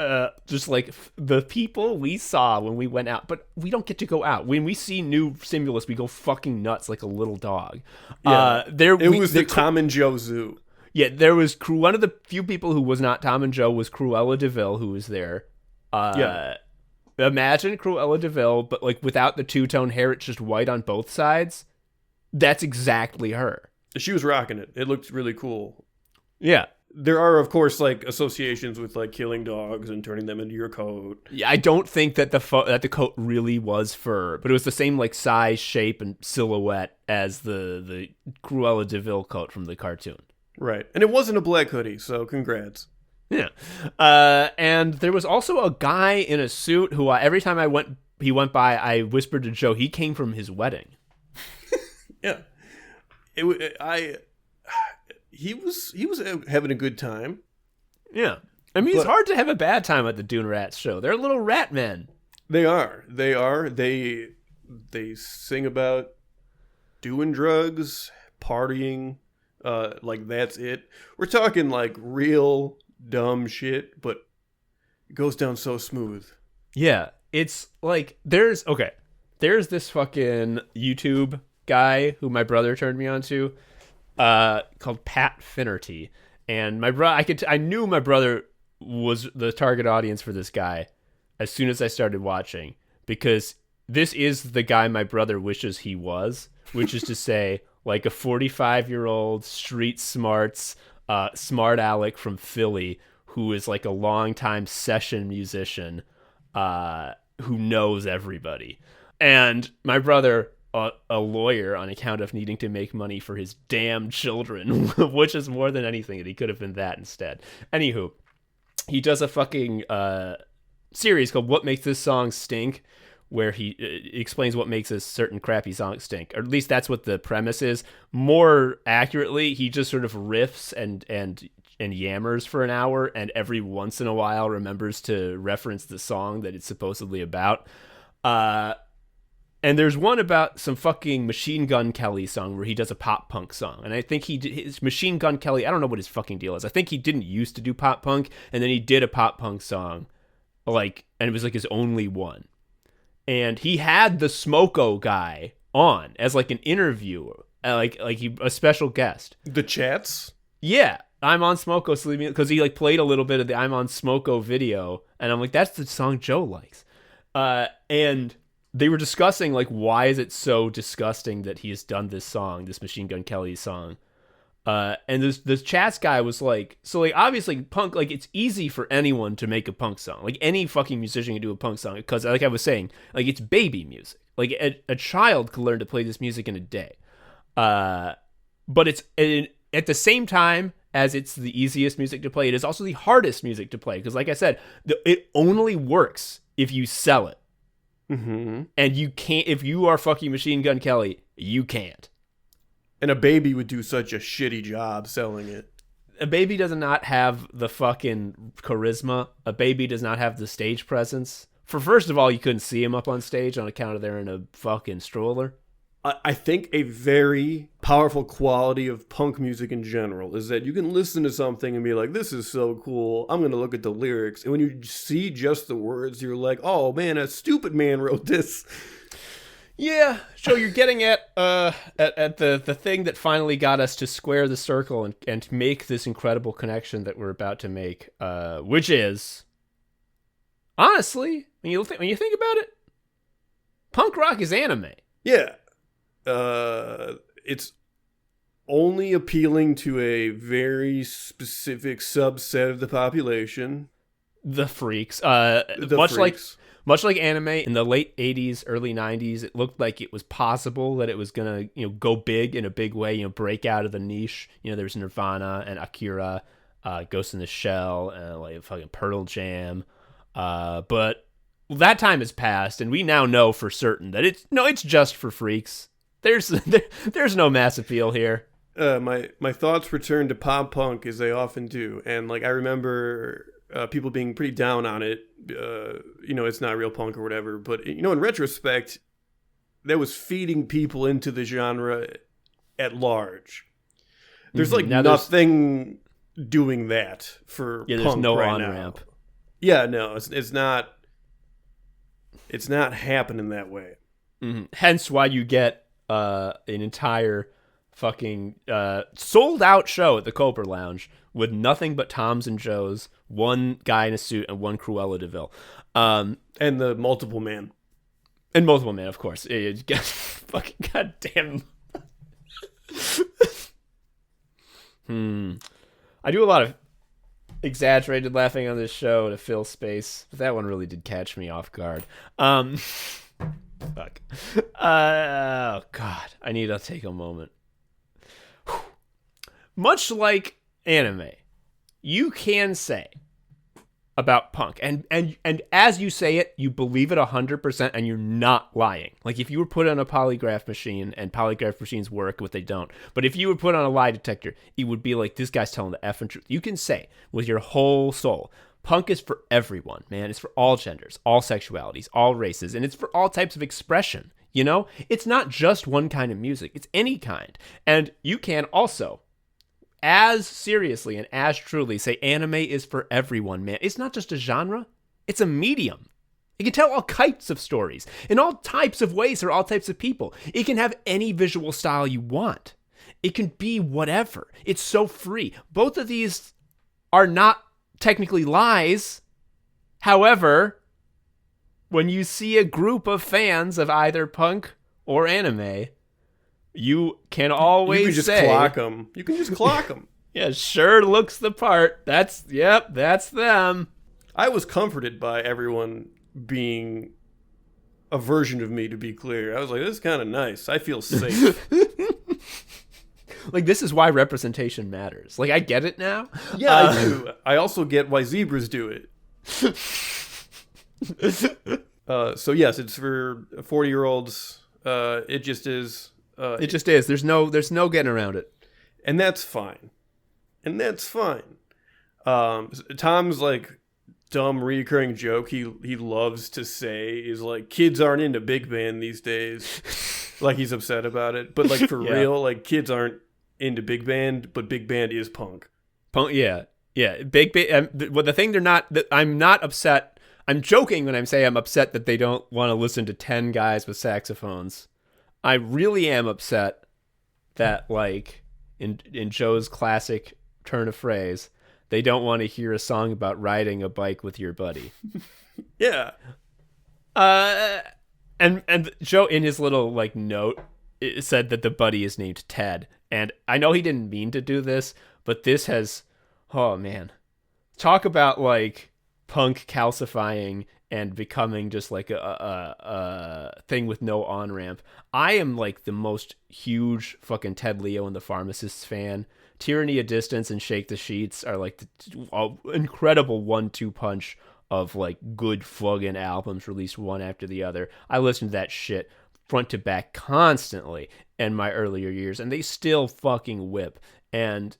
[SPEAKER 1] just like the people we saw when we went out, but we don't get to go out. When we see new stimulus, we go fucking nuts like a little dog.
[SPEAKER 2] Yeah. It was the Tom and Joe Zoo.
[SPEAKER 1] Yeah, there was one of the few people who was not Tom and Joe was Cruella DeVille, who was there. Imagine Cruella DeVille, but like without the two-tone hair, it's just white on both sides. That's exactly her.
[SPEAKER 2] She was rocking it. It looked really cool.
[SPEAKER 1] Yeah.
[SPEAKER 2] There are, of course, like associations with like killing dogs and turning them into your coat.
[SPEAKER 1] Yeah, I don't think that the coat really was fur, but it was the same like size, shape, and silhouette as the Cruella de Vil coat from the cartoon.
[SPEAKER 2] Right. And it wasn't a black hoodie, so congrats.
[SPEAKER 1] Yeah. And there was also a guy in a suit who every time he went by, I whispered to Joe, he came from his wedding.
[SPEAKER 2] Yeah. He was having a good time.
[SPEAKER 1] Yeah. I mean, it's hard to have a bad time at the Dune Rats show. They're little rat men.
[SPEAKER 2] They are. They sing about doing drugs, partying, like that's it. We're talking like real dumb shit, but it goes down so smooth.
[SPEAKER 1] Yeah. It's like there's this fucking YouTube guy who my brother turned me on to, called Pat Finnerty. And I knew my brother was the target audience for this guy as soon as I started watching, because this is the guy my brother wishes he was, which is to say, like a 45-year-old street smarts, smart aleck from Philly who is like a longtime session musician, who knows everybody. And my brother, a lawyer on account of needing to make money for his damn children, which is more than anything, and he could have been that instead. Anywho, he does a fucking series called What Makes This Song Stink, where he explains what makes a certain crappy song stink. Or at least that's what the premise is. More accurately, he just sort of riffs and yammers for an hour, and every once in a while remembers to reference the song that it's supposedly about. And there's one about some fucking Machine Gun Kelly song where he does a pop punk song. And I think his Machine Gun Kelly, I don't know what his fucking deal is. I think he didn't used to do pop punk, and then he did a pop punk song, and it was like his only one. And he had the Smoko guy on as like an interviewer, a special guest.
[SPEAKER 2] The chats?
[SPEAKER 1] Yeah. I'm on Smoko, because he like played a little bit of the I'm on Smoko video, and I'm like, that's the song Joe likes. And they were discussing like, why is it so disgusting that he has done this song, this Machine Gun Kelly song? And this chats guy was like, so like obviously punk, like it's easy for anyone to make a punk song, like any fucking musician can do a punk song, because like I was saying, like it's baby music, like a child could learn to play this music in a day. But it's at the same time as it's the easiest music to play, it is also the hardest music to play, because like I said, it only works if you sell it.
[SPEAKER 2] Mm-hmm.
[SPEAKER 1] And you can't, if you are fucking Machine Gun Kelly, you can't.
[SPEAKER 2] And a baby would do such a shitty job selling it.
[SPEAKER 1] A baby does not have the fucking charisma. A baby does not have the stage presence. First of all, you couldn't see him up on stage on account of they're in a fucking stroller.
[SPEAKER 2] I think a very powerful quality of punk music in general is that you can listen to something and be like, this is so cool, I'm going to look at the lyrics. And when you see just the words, you're like, oh man, a stupid man wrote this.
[SPEAKER 1] Yeah, so you're getting at the thing that finally got us to square the circle and make this incredible connection that we're about to make, which is, honestly, when you think about it, punk rock is anime.
[SPEAKER 2] Yeah. It's only appealing to a very specific subset of the population.
[SPEAKER 1] The freaks.
[SPEAKER 2] Freaks.
[SPEAKER 1] Much like anime in the late 80s, early 90s, it looked like it was possible that it was going to, go big in a big way, break out of the niche. There was Nirvana and Akira, Ghost in the Shell, and like fucking Pearl Jam. But that time has passed, and we now know for certain that it's just for freaks. There's no mass appeal here.
[SPEAKER 2] My thoughts return to pop punk, as they often do, and like I remember people being pretty down on it. It's not real punk or whatever. But in retrospect, that was feeding people into the genre at large. There's like nothing doing that for punk
[SPEAKER 1] there's no
[SPEAKER 2] right
[SPEAKER 1] on-ramp.
[SPEAKER 2] now. Yeah, no, it's not. It's not happening that way.
[SPEAKER 1] Mm-hmm. Hence why you get an entire fucking sold out show at the Cobra Lounge with nothing but Toms and Joes, one guy in a suit, and one Cruella de Vil.
[SPEAKER 2] And the multiple man.
[SPEAKER 1] And multiple man, of course. Fucking goddamn. I do a lot of exaggerated laughing on this show to fill space. But that one really did catch me off guard. Fuck. Oh God, I need to take a moment. Whew. Much like anime, you can say about punk, and as you say it, you believe it 100%, and you're not lying. Like if you were put on a polygraph machine, and polygraph machines work, what they don't. But if you were put on a lie detector, it would be like, this guy's telling the effing truth. You can say with your whole soul, punk is for everyone, man. It's for all genders, all sexualities, all races, and it's for all types of expression. You know, it's not just one kind of music; it's any kind. And you can also, as seriously and as truly, say anime is for everyone, man. It's not just a genre, it's a medium. It can tell all types of stories in all types of ways for all types of people. It can have any visual style you want. It can be whatever. It's so free. Both of these are not technically lies. However, when you see a group of fans of either punk or anime, you can always
[SPEAKER 2] you can just
[SPEAKER 1] say,
[SPEAKER 2] clock them. You can just clock them.
[SPEAKER 1] Yeah, sure looks the part. That's them.
[SPEAKER 2] I was comforted by everyone being a version of me, to be clear. I was like, this is kind of nice. I feel safe.
[SPEAKER 1] Like, this is why representation matters. Like, I get it now.
[SPEAKER 2] Yeah, I do. I also get why zebras do it. So, yes, it's for 40-year-olds. It just is.
[SPEAKER 1] It just is. There's no getting around it.
[SPEAKER 2] And that's fine. Tom's, like, dumb recurring joke he loves to say is, like, kids aren't into big band these days. Like, he's upset about it. But, like, for real, like, kids aren't into big band, but big band is punk.
[SPEAKER 1] Punk, yeah. Big band. Well, the thing I'm not upset. I'm joking when I'm saying I'm upset that they don't want to listen to 10 guys with saxophones. I really am upset that, like, in Joe's classic turn of phrase, they don't want to hear a song about riding a bike with your buddy.
[SPEAKER 2] Yeah.
[SPEAKER 1] And Joe, in his little, like, note, it said that the buddy is named Ted. And I know he didn't mean to do this, but this has, oh man, talk about, like, punk calcifying and becoming just like a thing with no on-ramp. I am, like, the most huge fucking Ted Leo and the Pharmacists fan. Tyranny of Distance and Shake the Sheets are, like, the incredible 1-2 punch of, like, good fucking albums released one after the other. I listened to that shit front to back constantly in my earlier years, and they still fucking whip. And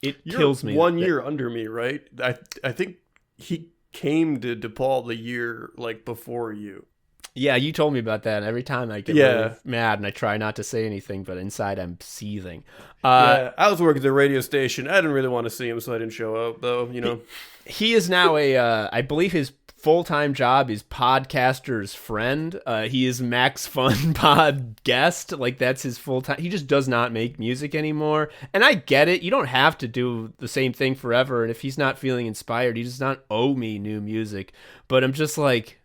[SPEAKER 1] it kills me.
[SPEAKER 2] 1 year under me, right? I think he came to DePaul the year, like, before you.
[SPEAKER 1] Yeah, you told me about that. And every time I get really mad and I try not to say anything, but inside I'm seething.
[SPEAKER 2] I was working at the radio station. I didn't really want to see him, so I didn't show up, though, you know.
[SPEAKER 1] He is now I believe his full-time job is podcaster's friend. He is Max Fun Pod guest. Like, that's his full-time. He just does not make music anymore. And I get it. You don't have to do the same thing forever. And if he's not feeling inspired, he does not owe me new music. But I'm just like,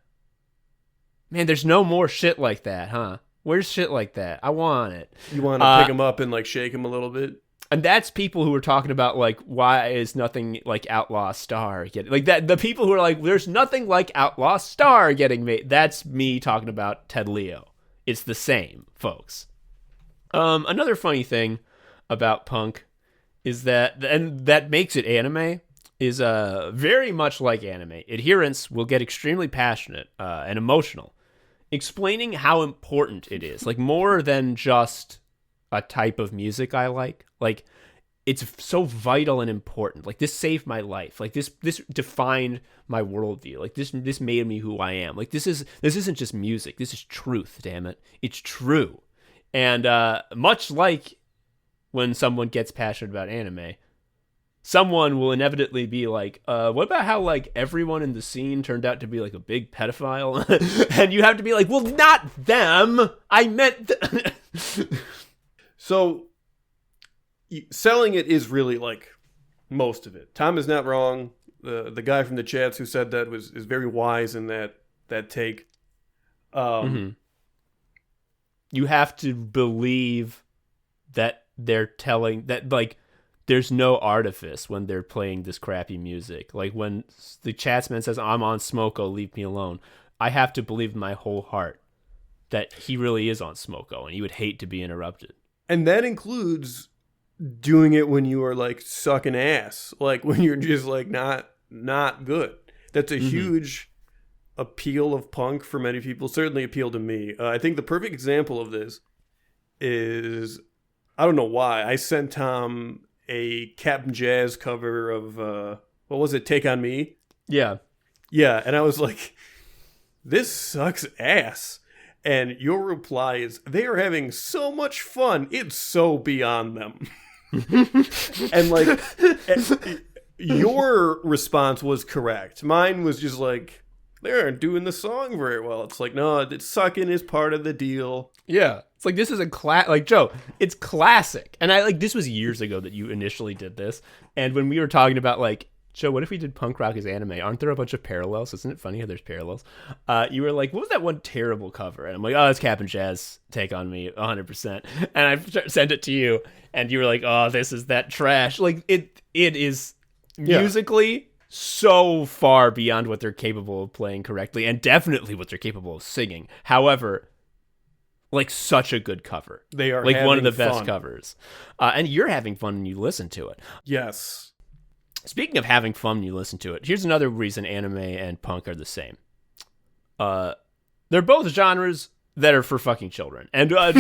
[SPEAKER 1] man, there's no more shit like that, huh? Where's shit like that? I want it.
[SPEAKER 2] You want to pick him up and, like, shake him a little bit?
[SPEAKER 1] And that's people who are talking about, like, why is nothing like Outlaw Star getting, like, that? The people who are like, there's nothing like Outlaw Star getting made. That's me talking about Ted Leo. It's the same, folks. Another funny thing about punk is that, and that makes it anime, is very much like anime. Adherents will get extremely passionate and emotional, explaining how important it is, like, more than just a type of music I like. Like, it's so vital and important. Like, this saved my life. Like, this defined my worldview. Like, this made me who I am. Like, this isn't just music. This is truth, damn it. It's true. And much like when someone gets passionate about anime, someone will inevitably be like, what about how, like, everyone in the scene turned out to be, like, a big pedophile? And you have to be like, well, not them. I meant...
[SPEAKER 2] So, selling it is really, like, most of it. Tom is not wrong. The guy from the chats who said that is very wise in that take.
[SPEAKER 1] You have to believe that they're telling that, like, there's no artifice when they're playing this crappy music. Like when the chatsman says, "I'm on Smoko, leave me alone," I have to believe in my whole heart that he really is on Smoko and he would hate to be interrupted.
[SPEAKER 2] And that includes doing it when you are like sucking ass, like when you're just like not good. That's a huge appeal of punk for many people. Certainly appealed to me. I think the perfect example of this is, I don't know why, I sent Tom a Captain Jazz cover of what was it, Take on Me?
[SPEAKER 1] Yeah.
[SPEAKER 2] Yeah, and I was like, this sucks ass. And your reply is, they are having so much fun, it's so beyond them. And like, your response was correct. Mine was just like, they aren't doing the song very well. It's like, no, it's sucking is part of the deal.
[SPEAKER 1] Yeah. It's like, this is like, Joe, it's classic. And I like, this was years ago that you initially did this. And when we were talking about like, Joe, what if we did punk rock as anime? Aren't there a bunch of parallels? Isn't it funny how there's parallels? You were like, what was that one terrible cover? And I'm like, oh, it's Captain Jazz, Take on Me, 100%. And I sent it to you, and you were like, oh, this is that trash. Like, it is musically so far beyond what they're capable of playing correctly, and definitely what they're capable of singing. However, like, such a good cover.
[SPEAKER 2] They are
[SPEAKER 1] like one of the
[SPEAKER 2] having
[SPEAKER 1] best
[SPEAKER 2] fun.
[SPEAKER 1] covers. And you're having fun when you listen to it.
[SPEAKER 2] Yes.
[SPEAKER 1] Speaking of having fun when you listen to it, here's another reason anime and punk are the same. They're both genres that are for fucking children. And a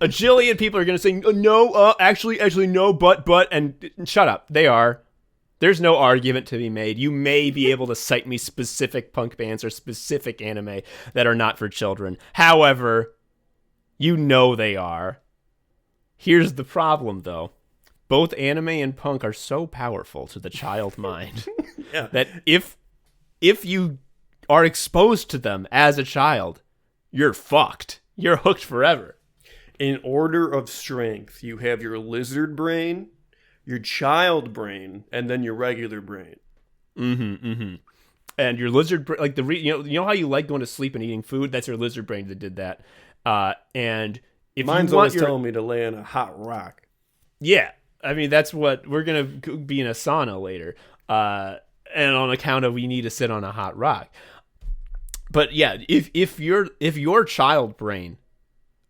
[SPEAKER 1] jillion people are going to say, no, actually, no, but, and shut up. They are. There's no argument to be made. You may be able to cite me specific punk bands or specific anime that are not for children. However, you know they are. Here's the problem, though. Both anime and punk are so powerful to the child mind that if you are exposed to them as a child, you're fucked. You're hooked forever.
[SPEAKER 2] In order of strength, you have your lizard brain, your child brain, and then your regular brain.
[SPEAKER 1] And your lizard brain, like you know how you like going to sleep and eating food? That's your lizard brain that did that. And if
[SPEAKER 2] Mine's
[SPEAKER 1] you want
[SPEAKER 2] always telling me to lay on a hot rock.
[SPEAKER 1] Yeah. I mean, that's what we're going to be in a sauna later. And on account of we need to sit on a hot rock. But yeah, if your child brain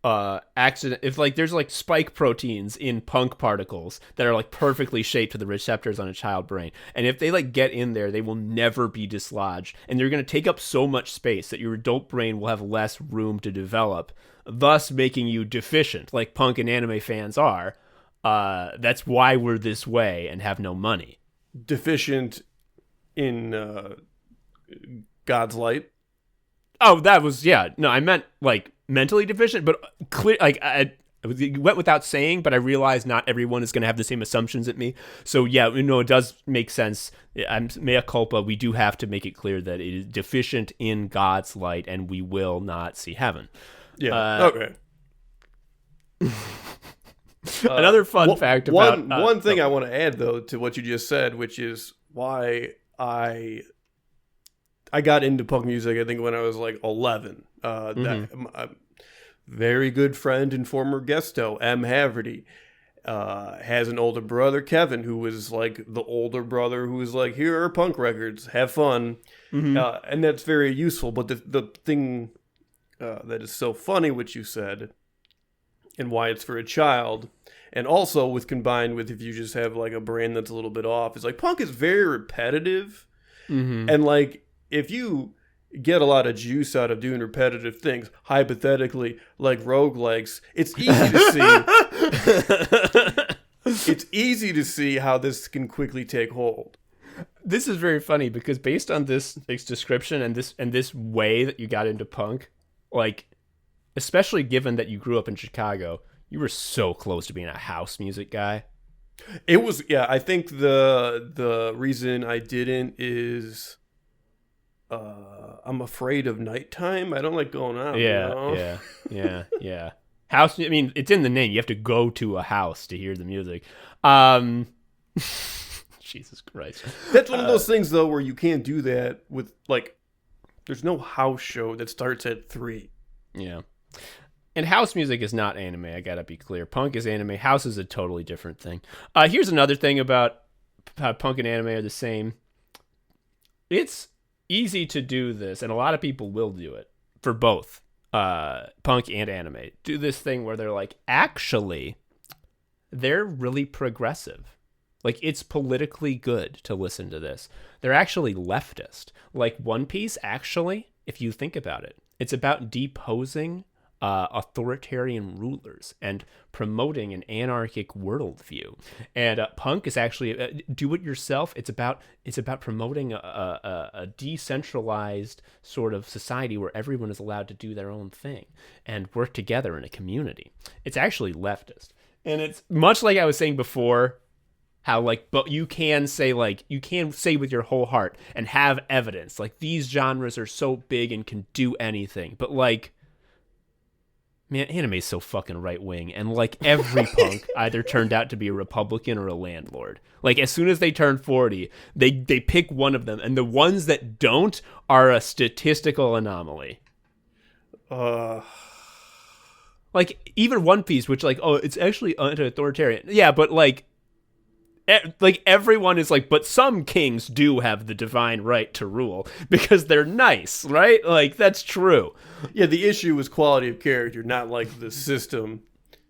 [SPEAKER 1] if like there's like spike proteins in punk particles that are like perfectly shaped to the receptors on a child brain, and if they like get in there, they will never be dislodged, and they're going to take up so much space that your adult brain will have less room to develop, thus making you deficient like punk and anime fans are. That's why we're this way and have no money.
[SPEAKER 2] Deficient in God's light.
[SPEAKER 1] Oh, that was, yeah. No, I meant like mentally deficient, but clear. Like I went without saying, but I realized not everyone is going to have the same assumptions at me. So yeah, it does make sense. I'm mea culpa. We do have to make it clear that it is deficient in God's light, and we will not see heaven.
[SPEAKER 2] Yeah. Okay.
[SPEAKER 1] Another fun fact about
[SPEAKER 2] one thing I want to add though to what you just said, which is why I got into punk music. I think when I was like 11. A very good friend and former guesto, M. Haverty, has an older brother, Kevin, who was like the older brother who was like, here are punk records, have fun, and that's very useful. But the thing that is so funny, what you said, and why it's for a child, and also combined with if you just have like a brain that's a little bit off, is like punk is very repetitive, and like if you get a lot of juice out of doing repetitive things, hypothetically like roguelikes, it's easy to see how this can quickly take hold.
[SPEAKER 1] This is very funny because based on this description and this way that you got into punk, like, especially given that you grew up in Chicago, you were so close to being a house music guy.
[SPEAKER 2] It was, yeah. I think the reason I didn't is I'm afraid of nighttime. I don't like going out.
[SPEAKER 1] Yeah. House. I mean, it's in the name. You have to go to a house to hear the music. Jesus Christ.
[SPEAKER 2] That's one of those things though where you can't do that with like. There's no house show that starts at 3.
[SPEAKER 1] Yeah. And house music is not anime. I gotta be clear. Punk is anime. House is a totally different thing. Here's another thing about how punk and anime are the same. It's easy to do this, and a lot of people will do it for both punk and anime. Do this thing where they're like, actually, they're really progressive. Like, it's politically good to listen to this. They're actually leftist. Like, One Piece, actually, if you think about it, it's about deposing authoritarian rulers and promoting an anarchic worldview. And punk is actually do it yourself. It's about promoting a decentralized sort of society where everyone is allowed to do their own thing and work together in a community. It's actually leftist, and it's much like I was saying before. How like, but you can say with your whole heart and have evidence like these genres are so big and can do anything, but like, man, anime is so fucking right wing, and like every punk either turned out to be a Republican or a landlord. Like as soon as they turn 40, they pick one of them, and the ones that don't are a statistical anomaly. Like even One Piece, which like, oh, it's actually anti-authoritarian. Yeah, but like everyone is like, but some kings do have the divine right to rule because they're nice, right? Like that's true.
[SPEAKER 2] Yeah, the issue was quality of character, not like the system.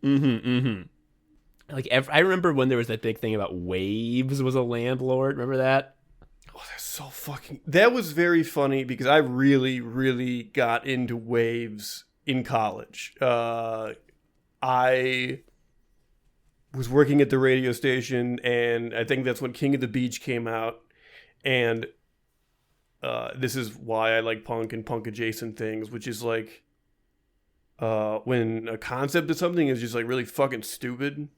[SPEAKER 1] Like I remember when there was that big thing about Waves was a landlord. Remember that?
[SPEAKER 2] Oh, that's so fucking. That was very funny because I really, really got into Waves in college. I was working at the radio station, and I think that's when King of the Beach came out. And this is why I like punk and punk adjacent things, which is like when a concept of something is just like really fucking stupid.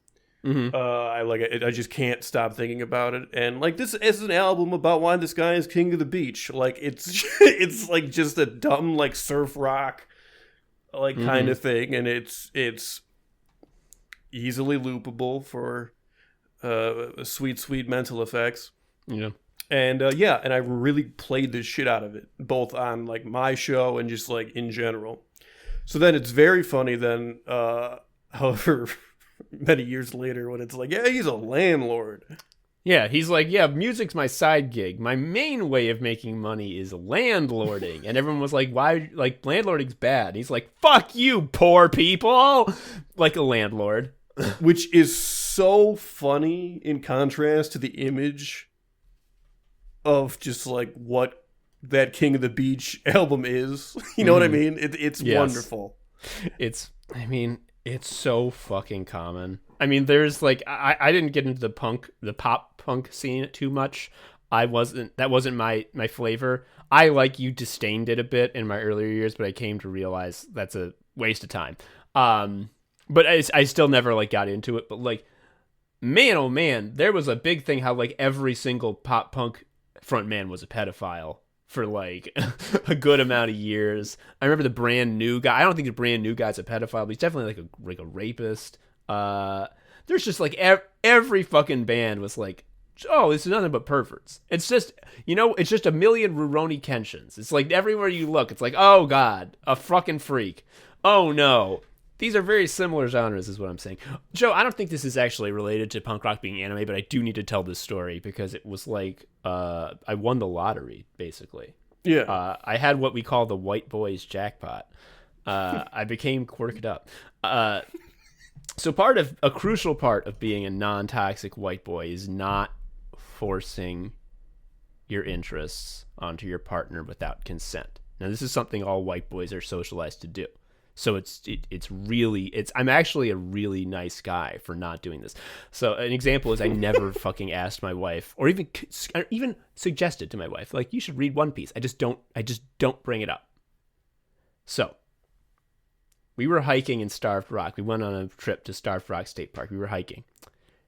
[SPEAKER 2] I like it. I just can't stop thinking about it. And like this is an album about why this guy is King of the Beach. Like it's it's like just a dumb like surf rock like kind of thing, and it's easily loopable for sweet mental effects.
[SPEAKER 1] Yeah. And
[SPEAKER 2] and I really played the shit out of it, both on like my show and just like in general. So then it's very funny then, however many years later, when it's like, yeah, he's a landlord.
[SPEAKER 1] Yeah, he's like, yeah, music's my side gig. My main way of making money is landlording. And everyone was like, why? Like, landlording's bad. And he's like, fuck you, poor people. Like a landlord.
[SPEAKER 2] Which is so funny in contrast to the image of just like what that King of the Beach album is. You know what I mean? It's wonderful.
[SPEAKER 1] It's so fucking common. I mean, there's like, I didn't get into the pop punk scene too much. That wasn't my flavor. I like you disdained it a bit in my earlier years, but I came to realize that's a waste of time. But I still never like got into it. But like, man, oh man, there was a big thing how like every single pop punk frontman was a pedophile for like a good amount of years. I remember the Brand New guy. I don't think the Brand New guy's a pedophile, but he's definitely like a rapist. There's just like every fucking band was like, oh, this is nothing but perverts. It's just, it's just a million Rurouni Kenshins. It's like everywhere you look, it's like, oh god, a fucking freak. Oh no. These are very similar genres is what I'm saying. Joe, I don't think this is actually related to punk rock being anime, but I do need to tell this story because it was like, I won the lottery, basically.
[SPEAKER 2] Yeah.
[SPEAKER 1] I had what we call the white boys jackpot. I became quirked up. So a crucial part of being a non-toxic white boy is not forcing your interests onto your partner without consent. Now, this is something all white boys are socialized to do. So I'm actually a really nice guy for not doing this. So an example is I never fucking asked my wife or even suggested to my wife, like, you should read One Piece. I just don't bring it up. So we were hiking in Starved Rock. We went on a trip to Starved Rock State Park. We were hiking.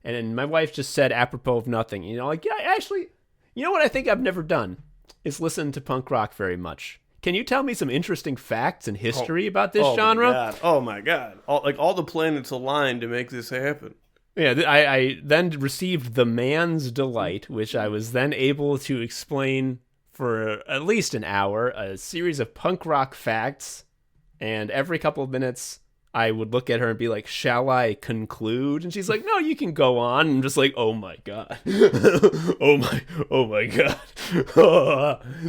[SPEAKER 1] And then my wife just said, apropos of nothing, like, yeah, actually, you know what I think I've never done is listen to punk rock very much. Can you tell me some interesting facts and history about this genre?
[SPEAKER 2] Oh my god! All the planets aligned to make this happen.
[SPEAKER 1] Yeah, I then received the man's delight, which I was then able to explain for at least an hour, a series of punk rock facts, and every couple of minutes I would look at her and be like, shall I conclude? And she's like, no, you can go on. I'm just like, oh my God. oh my God.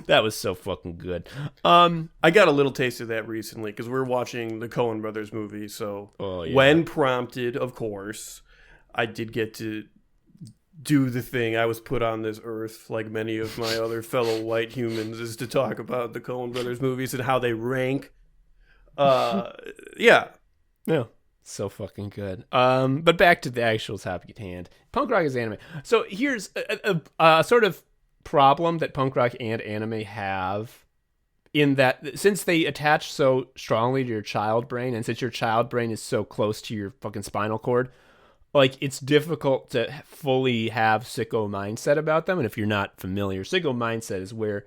[SPEAKER 1] That was so fucking good.
[SPEAKER 2] I got a little taste of that recently because we're watching the Coen Brothers movie. So when prompted, of course, I did get to do the thing I was put on this earth, like many of my other fellow white humans, is to talk about the Coen Brothers movies and how they rank. Yeah.
[SPEAKER 1] So fucking good. But back to the actual topic at hand. Punk rock is anime. So here's a sort of problem that punk rock and anime have, in that since they attach so strongly to your child brain, and since your child brain is so close to your fucking spinal cord, like, it's difficult to fully have sicko mindset about them. And if you're not familiar, sicko mindset is where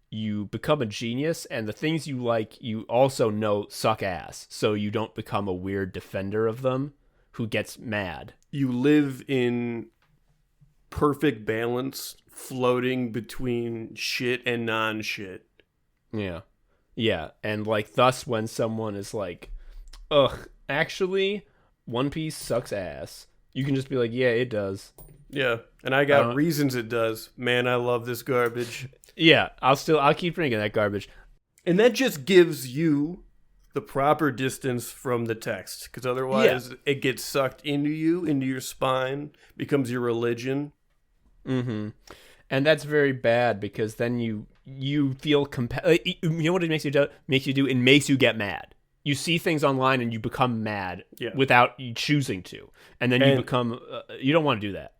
[SPEAKER 1] you become a genius, and the things you like, you also know suck ass. So you don't become a weird defender of them who gets mad.
[SPEAKER 2] You live in perfect balance, floating between shit and non-shit.
[SPEAKER 1] Yeah. Yeah. And like, thus, when someone is like, ugh, actually, One Piece sucks ass, you can just be like, yeah, it does.
[SPEAKER 2] Yeah. And I got reasons it does. Man, I love this garbage.
[SPEAKER 1] Yeah, I'll keep drinking that garbage.
[SPEAKER 2] And that just gives you the proper distance from the text, because otherwise it gets sucked into you, into your spine, becomes your religion.
[SPEAKER 1] Mm-hmm. And that's very bad, because then you feel compelled. You know what it makes you do? It makes you get mad. You see things online and you become mad without you choosing to, and then you become. You don't want to do that.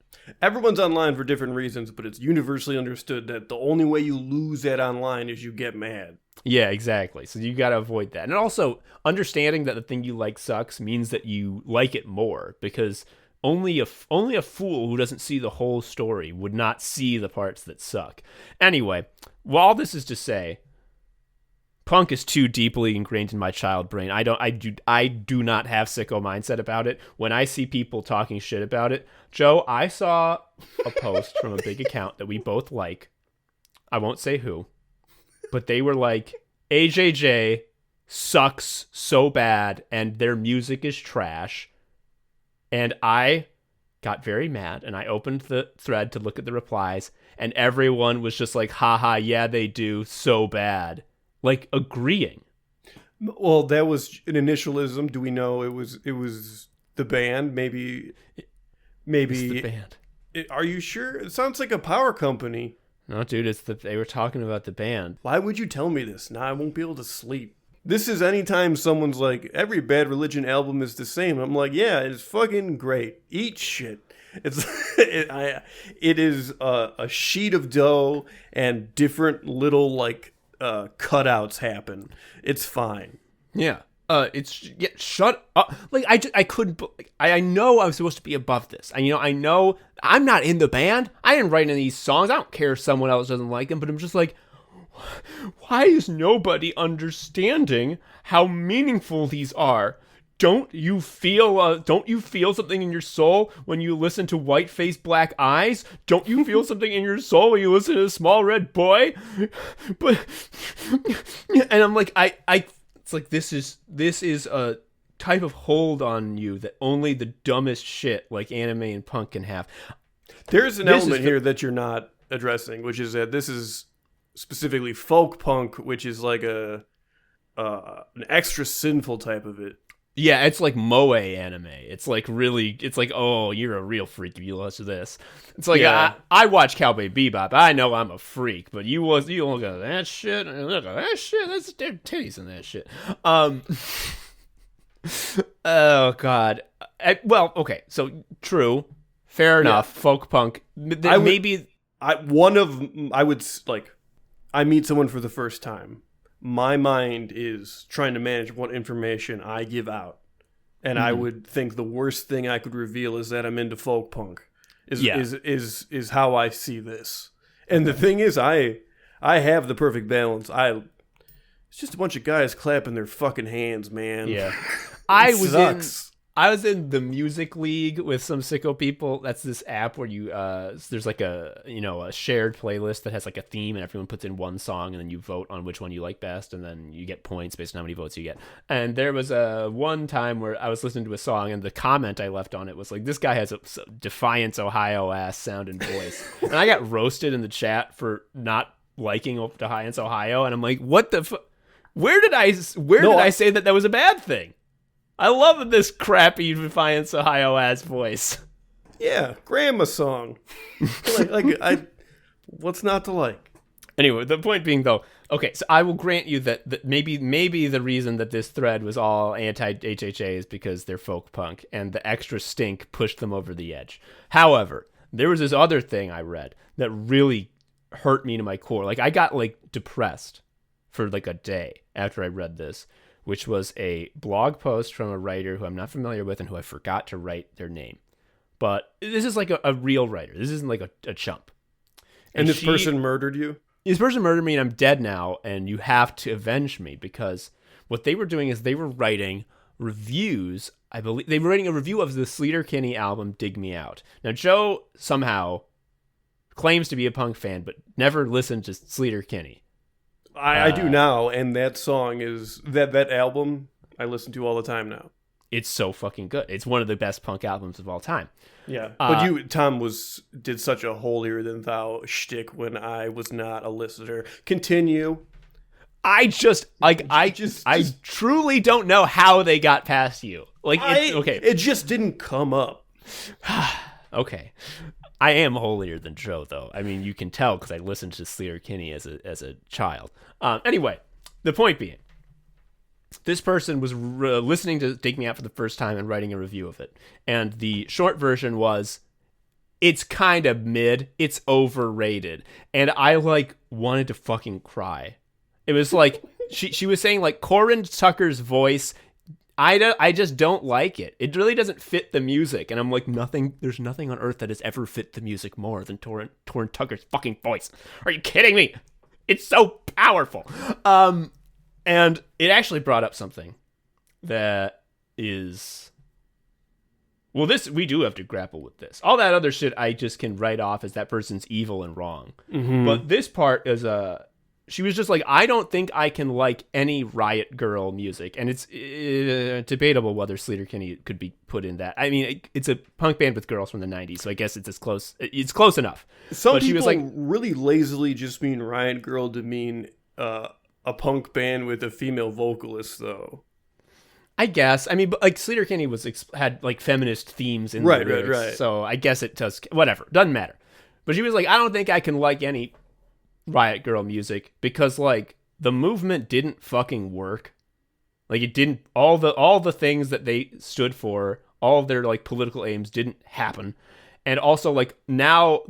[SPEAKER 2] Everyone's online for different reasons, but it's universally understood that the only way you lose that online is you get mad.
[SPEAKER 1] Yeah, exactly. So you got to avoid that. And also, understanding that the thing you like sucks means that you like it more, because only a fool who doesn't see the whole story would not see the parts that suck. Anyway, all this is to say, punk is too deeply ingrained in my child brain. I do not have sicko mindset about it. When I see people talking shit about it, Joe, I saw a post from a big account that we both like. I won't say who, but they were like, AJJ sucks so bad and their music is trash. And I got very mad, and I opened the thread to look at the replies, and everyone was just like, haha, yeah, they do, so bad. Like, agreeing.
[SPEAKER 2] Well, that was an initialism. Do we know it was the band? Maybe
[SPEAKER 1] it's the band.
[SPEAKER 2] Are you sure? It sounds like a power company.
[SPEAKER 1] No, dude, they were talking about the band.
[SPEAKER 2] Why would you tell me this? Now I won't be able to sleep. This is anytime someone's like, every Bad Religion album is the same. I'm like, yeah, it's fucking great. Eat shit. It is a sheet of dough, and different little like cutouts happen. It's fine.
[SPEAKER 1] Yeah. Shut up. Like, I couldn't. I know I was supposed to be above this. I know I'm not in the band. I didn't write any of these songs. I don't care if someone else doesn't like them. But I'm just like, why is nobody understanding how meaningful these are? Don't you feel something in your soul when you listen to White Face Black Eyes? Don't you feel something in your soul when you listen to Small Red Boy? But and I'm like, it's like, this is a type of hold on you that only the dumbest shit like anime and punk can have.
[SPEAKER 2] There's an element here that you're not addressing, which is that this is specifically folk punk, which is like an extra sinful type of it.
[SPEAKER 1] Yeah, it's like moe anime. It's like, oh, you're a real freak if you listen to this. It's like, I watch Cowboy Bebop. I know I'm a freak, but you look at that shit. Look at that shit. That's their titties in that shit. Oh God. Well, okay. So true, fair enough. Folk punk. I meet someone for the first time. My mind is trying to manage what information I give out. And I would think the worst thing I could reveal is that I'm into folk punk. Is how I see this. And the thing is, I have the perfect balance. It's just a bunch of guys clapping their fucking hands, man. Yeah.
[SPEAKER 2] It sucks.
[SPEAKER 1] I was in the music league with some sicko people. That's this app where you there's like a a shared playlist that has like a theme, and everyone puts in one song, and then you vote on which one you like best, and then you get points based on how many votes you get. And there was one time where I was listening to a song, and the comment I left on it was like, "This guy has a Defiance, Ohio ass sound and voice," and I got roasted in the chat for not liking Defiance, Ohio, and I'm like, "What the? Where did I say that was a bad thing?" I love this crappy Defiance, Ohio ass voice.
[SPEAKER 2] Yeah, grandma song. What's not to like?
[SPEAKER 1] Anyway, the point being though, okay, so I will grant you that maybe the reason that this thread was all anti-HHA is because they're folk punk and the extra stink pushed them over the edge. However, there was this other thing I read that really hurt me to my core. Like I got like depressed for like a day after I read this, which was a blog post from a writer who I'm not familiar with and who I forgot to write their name. But this is like a real writer. This isn't like a chump.
[SPEAKER 2] And this person murdered you?
[SPEAKER 1] This person murdered me and I'm dead now, and you have to avenge me, because what they were doing is they were writing reviews. I believe they were writing a review of the Sleater-Kinney album Dig Me Out. Now, Joe somehow claims to be a punk fan, but never listened to Sleater-Kinney.
[SPEAKER 2] I do now, and that song is that album I listen to all the time now.
[SPEAKER 1] It's so fucking good. It's one of the best punk albums of all time.
[SPEAKER 2] Yeah, but Tom did such a holier than thou shtick when I was not a listener. Continue.
[SPEAKER 1] I truly don't know how they got past you. Like, okay,
[SPEAKER 2] it just didn't come up.
[SPEAKER 1] Okay. I am holier than Joe, though. I mean, you can tell because I listened to Sleater-Kinney as a child. Anyway, the point being, this person was listening to Dig Me Out for the first time and writing a review of it. And the short version was, it's kind of mid, it's overrated. And I, like, wanted to fucking cry. It was like, she was saying, like, Corin Tucker's voice, I just don't like it. It really doesn't fit the music. And I'm like, there's nothing on earth that has ever fit the music more than Corin Tucker's fucking voice. Are you kidding me? It's so powerful. And it actually brought up something that is, well, we do have to grapple with this. All that other shit I just can write off as that person's evil and wrong. Mm-hmm. But this part is she was just like, I don't think I can like any Riot Girl music. And it's debatable whether Sleater-Kinney could be put in that. I mean, it's a punk band with girls from the 90s, so I guess it's close enough.
[SPEAKER 2] Some people was like, really lazily just mean Riot Girl to mean a punk band with a female vocalist, though.
[SPEAKER 1] I guess. I mean, but like Sleater-Kinney had like feminist themes in the lyrics, right. So I guess it does. Whatever, doesn't matter. But she was like, I don't think I can like any Riot Girl music because like the movement didn't fucking work. Like it didn't. All the things that they stood for, all of their like political aims didn't happen, and also like now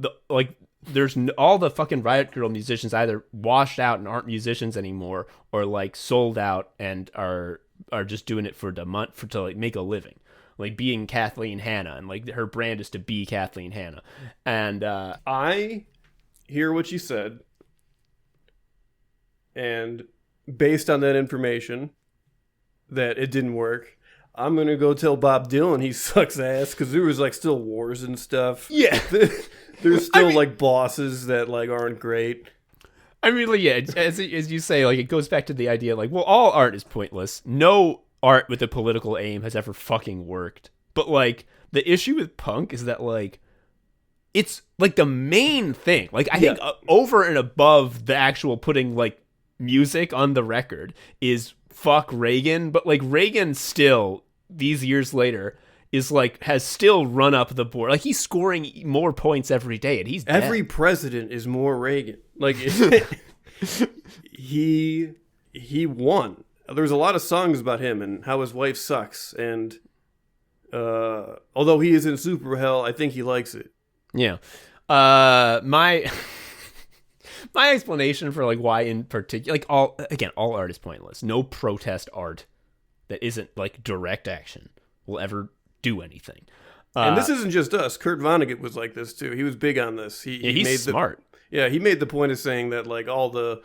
[SPEAKER 1] there's all the fucking Riot Girl musicians either washed out and aren't musicians anymore, or like sold out and are just doing it to like make a living, like being Kathleen Hanna, and like her brand is to be Kathleen Hanna. And
[SPEAKER 2] I hear what you said, and based on that information that it didn't work, I'm gonna go tell Bob Dylan he sucks ass, because there was like still wars and stuff.
[SPEAKER 1] Yeah.
[SPEAKER 2] There's still like bosses that like aren't great.
[SPEAKER 1] I mean, like, yeah, as you say, like it goes back to the idea, like, well, all art is pointless. No art with a political aim has ever fucking worked. But like the issue with punk is that like it's like the main thing. Like I think over and above the actual putting like music on the record is fuck Reagan. But like Reagan still these years later is like has still run up the board. Like he's scoring more points every day, and he's
[SPEAKER 2] every
[SPEAKER 1] dead.
[SPEAKER 2] President is more Reagan. Like he won. There's a lot of songs about him and how his wife sucks, and although he is in super hell, I think he likes it.
[SPEAKER 1] Yeah. My explanation for like why in particular, like all art is pointless. No protest art that isn't like direct action will ever do anything.
[SPEAKER 2] And this isn't just us. Kurt Vonnegut was like this too. He was big on this. He's
[SPEAKER 1] smart.
[SPEAKER 2] He made the point of saying that like all the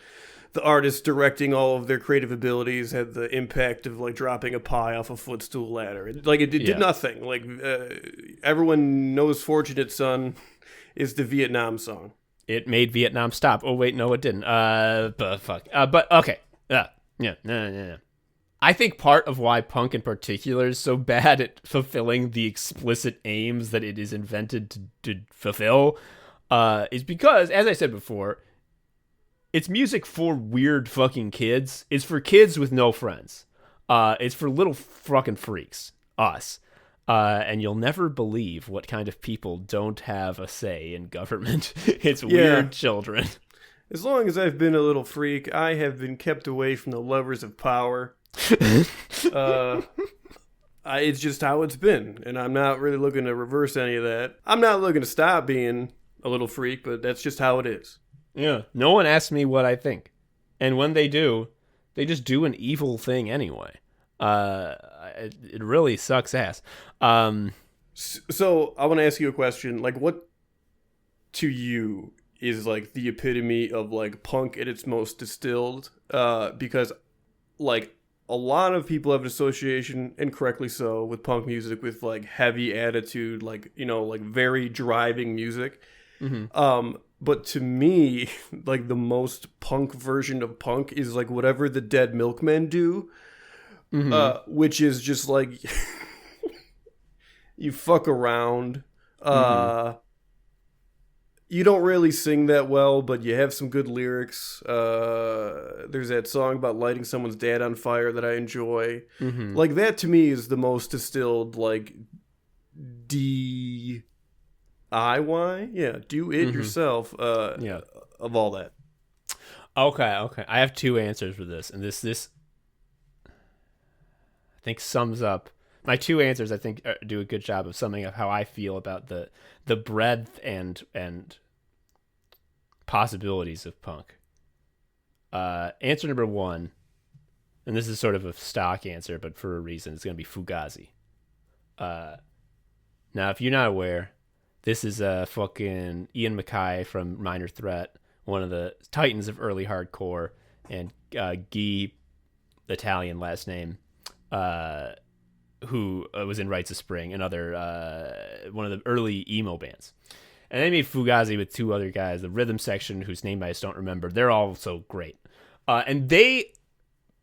[SPEAKER 2] the artist directing all of their creative abilities had the impact of like dropping a pie off a footstool ladder. It did nothing. Like everyone knows "Fortunate Son" is the Vietnam song.
[SPEAKER 1] It made Vietnam stop. Oh wait, no, it didn't. But fuck. But okay. Yeah. No. I think part of why punk in particular is so bad at fulfilling the explicit aims that it is invented to fulfill is because, as I said before, it's music for weird fucking kids. It's for kids with no friends. It's for little fucking freaks, us. And you'll never believe what kind of people don't have a say in government. It's weird children.
[SPEAKER 2] As long as I've been a little freak, I have been kept away from the levers of power. It's just how it's been, and I'm not really looking to reverse any of that. I'm not looking to stop being a little freak, but that's just how it is.
[SPEAKER 1] Yeah. No one asks me what I think. And when they do, they just do an evil thing anyway. It really sucks ass.
[SPEAKER 2] So I want to ask you a question. Like, what to you is like the epitome of like punk at its most distilled? Because like a lot of people have an association, and correctly so, with punk music with like heavy attitude, like, you know, like very driving music. Mm-hmm. But to me, like the most punk version of punk is like whatever the Dead Milkmen do, which is just like you fuck around. You don't really sing that well, but you have some good lyrics. There's that song about lighting someone's dad on fire that I enjoy. Mm-hmm. Like that to me is the most distilled, like DIY. Yeah, do it yourself. Of all that.
[SPEAKER 1] Okay. I have two answers for this, and this I think sums up my two answers. I think do a good job of summing up how I feel about the breadth and possibilities of punk. Answer number one, and this is sort of a stock answer, but for a reason, it's going to be Fugazi. Now, if you're not aware, this is fucking Ian MacKaye from Minor Threat, one of the titans of early hardcore, and Guy, Italian last name, who was in Rites of Spring, another one of the early emo bands. And they made Fugazi with two other guys, the Rhythm Section, whose name I just don't remember. They're all so great. And they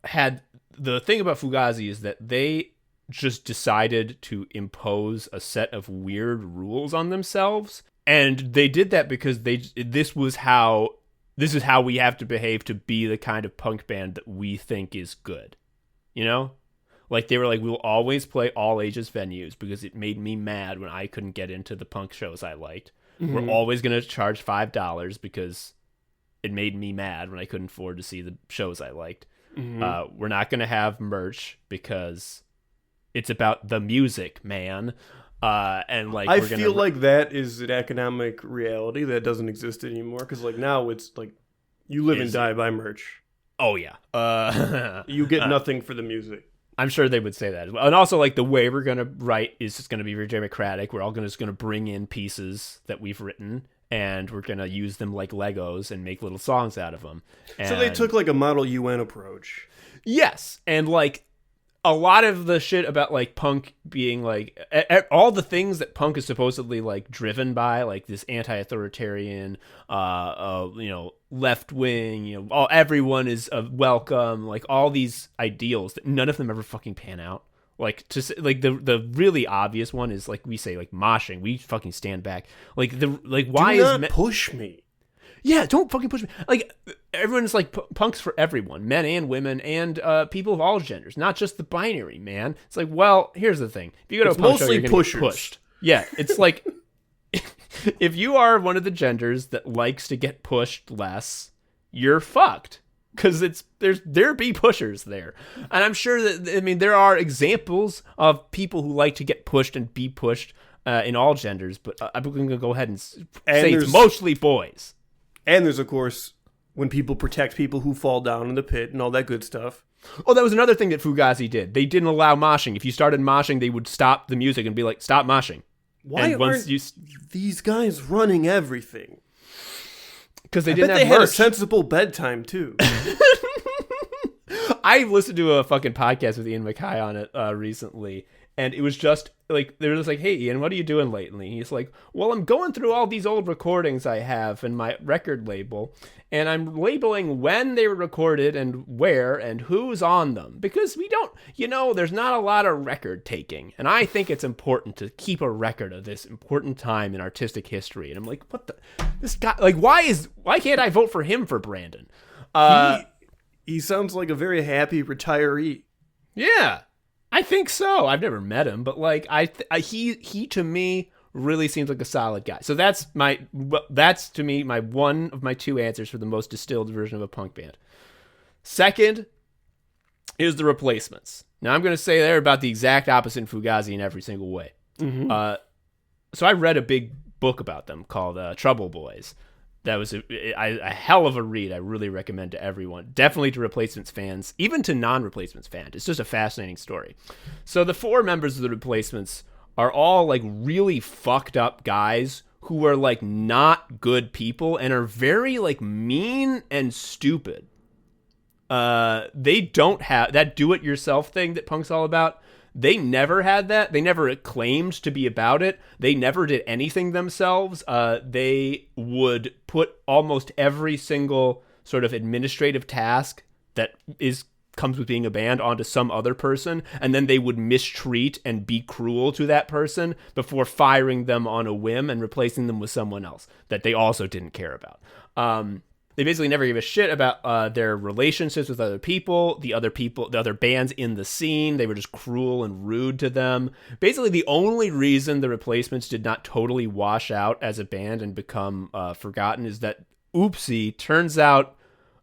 [SPEAKER 1] had... The thing about Fugazi is that they just decided to impose a set of weird rules on themselves. And they did that because this is how we have to behave to be the kind of punk band that we think is good. You know? Like, they were like, we'll always play all ages venues because it made me mad when I couldn't get into the punk shows I liked. Mm-hmm. We're always going to charge $5 because it made me mad when I couldn't afford to see the shows I liked. Mm-hmm. We're not going to have merch because it's about the music, man. And like,
[SPEAKER 2] I feel like that is an economic reality that doesn't exist anymore. Because like now it's like you live and die by merch.
[SPEAKER 1] Oh yeah.
[SPEAKER 2] You get nothing for the music.
[SPEAKER 1] I'm sure they would say that as well. And also, like, the way we're going to write is just going to be very democratic. We're all just going to bring in pieces that we've written, and we're going to use them like Legos and make little songs out of them. And
[SPEAKER 2] so they took, like, a Model UN approach.
[SPEAKER 1] Yes. And, like, a lot of the shit about, like, punk being, like... all the things that punk is supposedly, like, driven by, like, this anti-authoritarian, left-wing, everyone is welcome, like, all these ideals that none of them ever fucking pan out. Like, the really obvious one is, like, we say, like, moshing. We fucking stand back. Like, why
[SPEAKER 2] Do not push me.
[SPEAKER 1] Yeah, don't fucking push me. Like, everyone's like, punk's for everyone, men and women, and people of all genders, not just the binary, man. It's like, well, here's the thing. If you go to a punk show, you're gonna get pushed. Yeah, it's like, if you are one of the genders that likes to get pushed less, you're fucked. Because there be pushers there. And I'm sure that, I mean, there are examples of people who like to get pushed and be pushed in all genders, but I'm going to go ahead and say it's mostly boys.
[SPEAKER 2] And there's, of course, when people protect people who fall down in the pit and all that good stuff.
[SPEAKER 1] Oh, that was another thing that Fugazi did. They didn't allow moshing. If you started moshing, they would stop the music and be like, stop moshing.
[SPEAKER 2] Why aren't these guys running everything?
[SPEAKER 1] because they
[SPEAKER 2] I
[SPEAKER 1] didn't
[SPEAKER 2] bet
[SPEAKER 1] have
[SPEAKER 2] they had a
[SPEAKER 1] merch.
[SPEAKER 2] sensible bedtime too.
[SPEAKER 1] I listened to a fucking podcast with Ian MacKay on it recently, and it was just like they were just like, "Hey, Ian, what are you doing lately?" He's like, "Well, I'm going through all these old recordings I have in my record label, and I'm labeling when they were recorded and where and who's on them because we don't, there's not a lot of record taking, and I think it's important to keep a record of this important time in artistic history." And I'm like, "What the? This guy? Like, why can't I vote for him for Brandon?"
[SPEAKER 2] He sounds like a very happy retiree.
[SPEAKER 1] Yeah, I think so. I've never met him, but like he to me really seems like a solid guy. So that's to me my one of my two answers for the most distilled version of a punk band. Second is the Replacements. Now I'm going to say they're about the exact opposite in Fugazi in every single way.
[SPEAKER 2] Mm-hmm.
[SPEAKER 1] So I read a big book about them called Trouble Boys. That was a hell of a read. I really recommend to everyone. Definitely to Replacements fans, even to non-Replacements fans. It's just a fascinating story. So the four members of the Replacements are all like really fucked up guys who are like not good people and are very like mean and stupid. They don't have that do-it-yourself thing that punk's all about. They never had that. They never claimed to be about it. They never did anything themselves. They would put almost every single sort of administrative task that comes with being a band onto some other person, and then they would mistreat and be cruel to that person before firing them on a whim and replacing them with someone else that they also didn't care about. They basically never gave a shit about their relationships with other people, the other bands in the scene. They were just cruel and rude to them. Basically, the only reason the Replacements did not totally wash out as a band and become forgotten is that, oopsie, turns out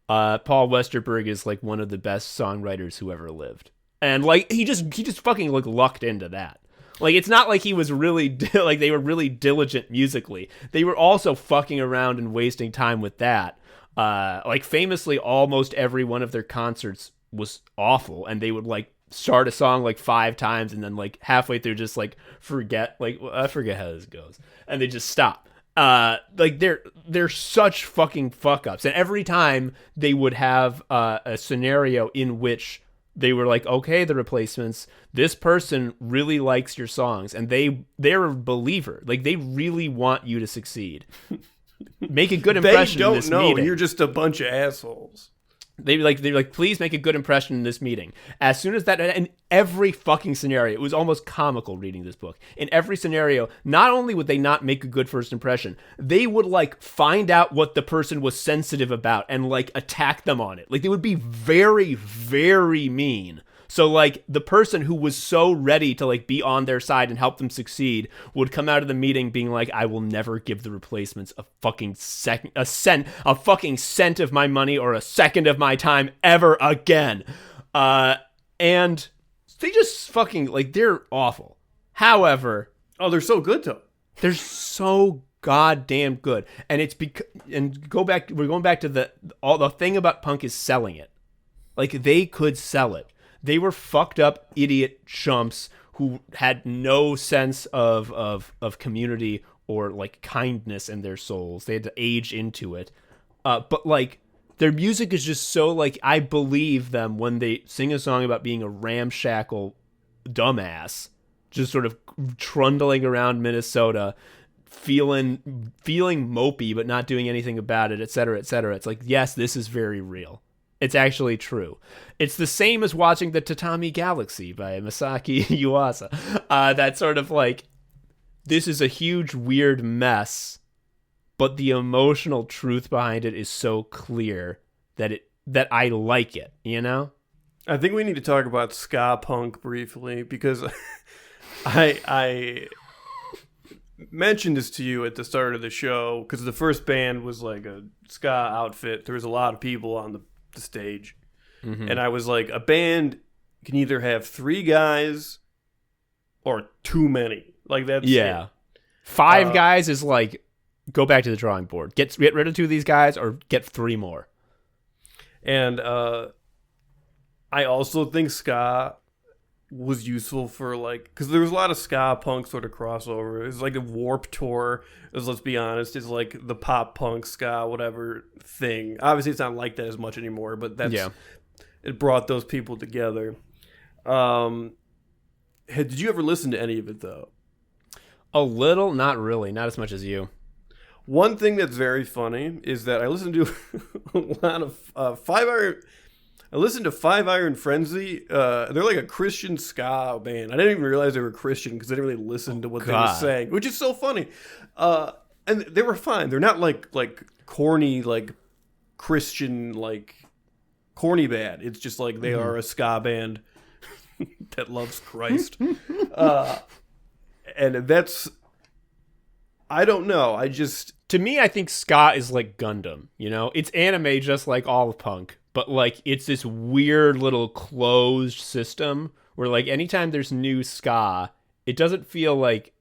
[SPEAKER 1] Paul Westerberg is like one of the best songwriters who ever lived. And like he just fucking like lucked into that. Like, it's not like he was really, like they were really diligent musically. They were also fucking around and wasting time with that. Like famously, almost every one of their concerts was awful, and they would like start a song like 5 times and then like halfway through just like forget, like I forget how this goes, and they just stop. Like they're such fucking fuck ups, and every time they would have a scenario in which they were like, okay, the Replacements, this person really likes your songs, and they're a believer, like they really want you to succeed. Make a good impression in this meeting. They don't know.
[SPEAKER 2] You're just a bunch of assholes.
[SPEAKER 1] They're like, please make a good impression in this meeting. As soon as that, in every fucking scenario, it was almost comical reading this book. In every scenario, not only would they not make a good first impression, they would like find out what the person was sensitive about and like attack them on it. Like they would be very, very mean. So like the person who was so ready to like be on their side and help them succeed would come out of the meeting being like, I will never give the Replacements a fucking fucking cent of my money or a second of my time ever again. And they just fucking like, they're awful. However,
[SPEAKER 2] they're so good though.
[SPEAKER 1] They're so goddamn good. And it's we're going back to the thing about punk is selling it. Like they could sell it. They were fucked up idiot chumps who had no sense of community or like kindness in their souls. They had to age into it. But like their music is just so like, I believe them when they sing a song about being a ramshackle dumbass, just sort of trundling around Minnesota, feeling mopey, but not doing anything about it, et cetera, et cetera. It's like, yes, this is very real. It's actually true. It's the same as watching the Tatami Galaxy by Masaki Yuasa. That sort of like, this is a huge weird mess, but the emotional truth behind it is so clear that I like it, you know?
[SPEAKER 2] I think we need to talk about ska punk briefly because I mentioned this to you at the start of the show because the first band was like a ska outfit. There was a lot of people on the stage. Mm-hmm. And I was like, a band can either have 3 guys or too many. Like that's
[SPEAKER 1] it. 5 guys is like, go back to the drawing board. Get rid of 2 of these guys or get 3 more.
[SPEAKER 2] And I also think ska was useful for like, because there was a lot of ska punk sort of crossover. It was like a Warp Tour, as let's be honest, is like the pop punk ska whatever thing. Obviously, it's not like that as much anymore, but it brought those people together. Did you ever listen to any of it though?
[SPEAKER 1] A little, not really, not as much as you.
[SPEAKER 2] One thing that's very funny is that I listened to a lot of Five Iron. I listened to Five Iron Frenzy. They're like a Christian ska band. I didn't even realize they were Christian because I didn't really listen to what they were saying, which is so funny. And they were fine. They're not like corny, like Christian, like corny bad. It's just like they are a ska band that loves Christ. And that's, I don't know.
[SPEAKER 1] To me, I think ska is like Gundam, you know? It's anime just like all of punk, but like it's this weird little closed system where like anytime there's new ska, it doesn't feel like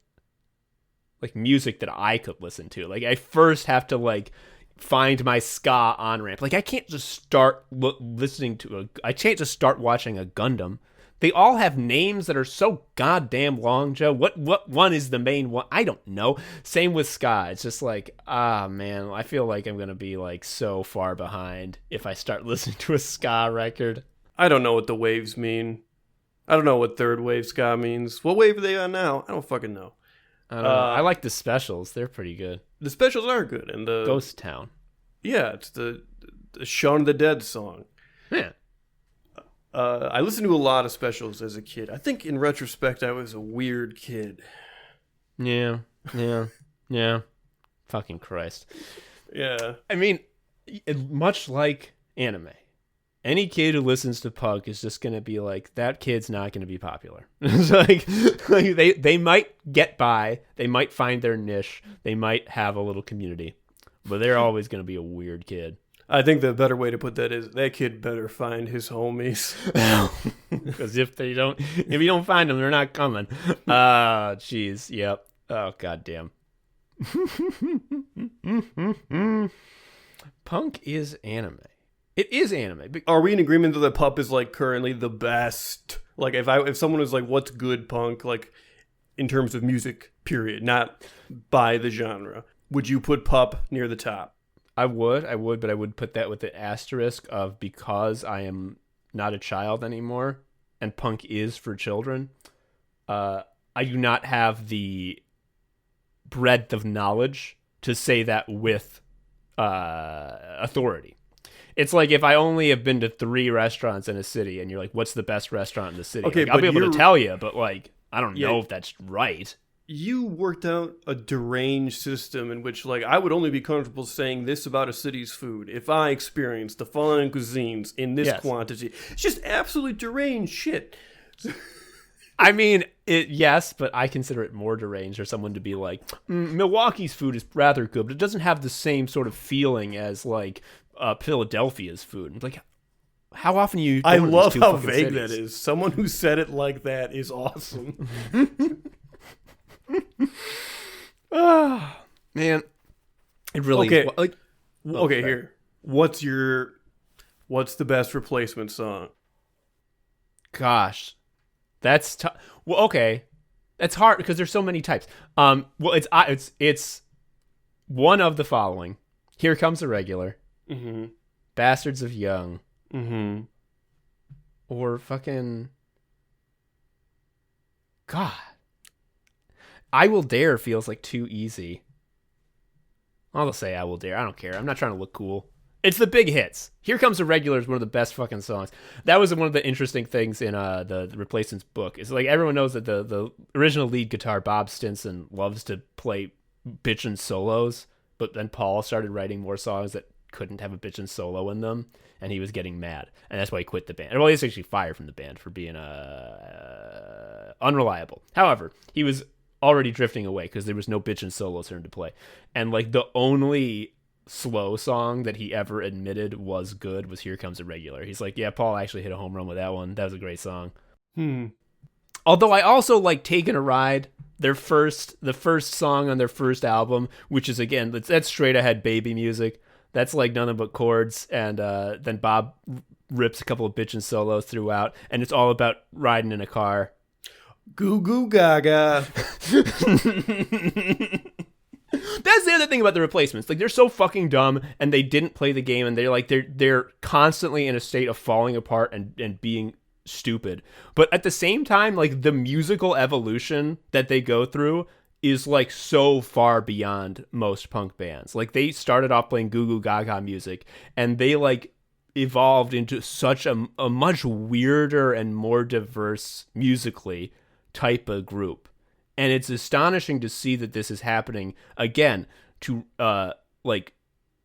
[SPEAKER 1] music that I could listen to. Like I first have to like find my ska on-ramp. Like I can't just start I can't just start watching a Gundam. They all have names that are so goddamn long, Joe. What one is the main one? I don't know. Same with ska. It's just like, man, I feel like I'm going to be like so far behind if I start listening to a ska record.
[SPEAKER 2] I don't know what the waves mean. I don't know what third wave ska means. What wave are they on now? I don't fucking know.
[SPEAKER 1] I don't know. I like the specials. They're pretty good.
[SPEAKER 2] The specials are good. And the
[SPEAKER 1] Ghost Town.
[SPEAKER 2] Yeah, it's the Shaun of the Dead song.
[SPEAKER 1] Yeah.
[SPEAKER 2] I listened to a lot of specials as a kid. I think in retrospect, I was a weird kid.
[SPEAKER 1] Yeah. Fucking Christ.
[SPEAKER 2] Yeah.
[SPEAKER 1] I mean, much like anime, any kid who listens to punk is just going to be like, that kid's not going to be popular. It's like they might get by. They might find their niche. They might have a little community. But they're always going to be a weird kid.
[SPEAKER 2] I think the better way to put that is that kid better find his homies.
[SPEAKER 1] Because if you don't find them, they're not coming. Jeez. Yep. Oh, goddamn. Punk is anime. It is anime.
[SPEAKER 2] Are we in agreement that Pup is like currently the best? Like if someone was like, what's good punk? Like in terms of music, period, not by the genre. Would you put Pup near the top?
[SPEAKER 1] I would, but I would put that with the asterisk of because I am not a child anymore and punk is for children. I do not have the breadth of knowledge to say that with authority. It's like if I only have been to 3 restaurants in a city and you're like, what's the best restaurant in the city?
[SPEAKER 2] Okay,
[SPEAKER 1] like, I'll be able to tell you, but like, I don't know if that's right.
[SPEAKER 2] You worked out a deranged system in which, like, I would only be comfortable saying this about a city's food if I experienced the following cuisines in this quantity. It's just absolutely deranged shit.
[SPEAKER 1] I mean, yes, but I consider it more deranged for someone to be like, Milwaukee's food is rather good, but it doesn't have the same sort of feeling as, like, Philadelphia's food. Like, how often you...
[SPEAKER 2] I love how vague that is. Someone who said it like that is awesome.
[SPEAKER 1] Oh, man, it really
[SPEAKER 2] okay.
[SPEAKER 1] Is, like,
[SPEAKER 2] okay, here. What's the best replacement song?
[SPEAKER 1] Gosh, that's tough. Well, okay, that's hard because there's so many types. Well, it's one of the following: Here Comes the Regular, Bastards of Young, or fucking God. I Will Dare feels like too easy. I'll just say I Will Dare. I don't care. I'm not trying to look cool. It's the big hits. Here Comes the Regular is one of the best fucking songs. That was one of the interesting things in the Replacements book. It's like everyone knows that the original lead guitar, Bob Stinson, loves to play bitchin' solos, but then Paul started writing more songs that couldn't have a bitchin' solo in them, and he was getting mad. And that's why he quit the band. Well, he was actually fired from the band for being unreliable. However, he was already drifting away because there was no bitchin' solos for him to play. And like the only slow song that he ever admitted was good was Here Comes the Regular. He's like, yeah, Paul actually hit a home run with that one. That was a great song. Although I also like Taking a Ride, the first song on their first album, which is, again, that's straight ahead baby music. That's like nothing but chords. And then Bob rips a couple of bitchin' solos throughout, and it's all about riding in a car.
[SPEAKER 2] Goo goo gaga.
[SPEAKER 1] That's the other thing about the replacements. Like, they're so fucking dumb, and they didn't play the game, and they're constantly in a state of falling apart and being stupid. But at the same time, like, the musical evolution that they go through is like so far beyond most punk bands. Like, they started off playing Goo Goo Gaga music, and they like evolved into such a much weirder and more diverse musically type of group. And it's astonishing to see that this is happening again to like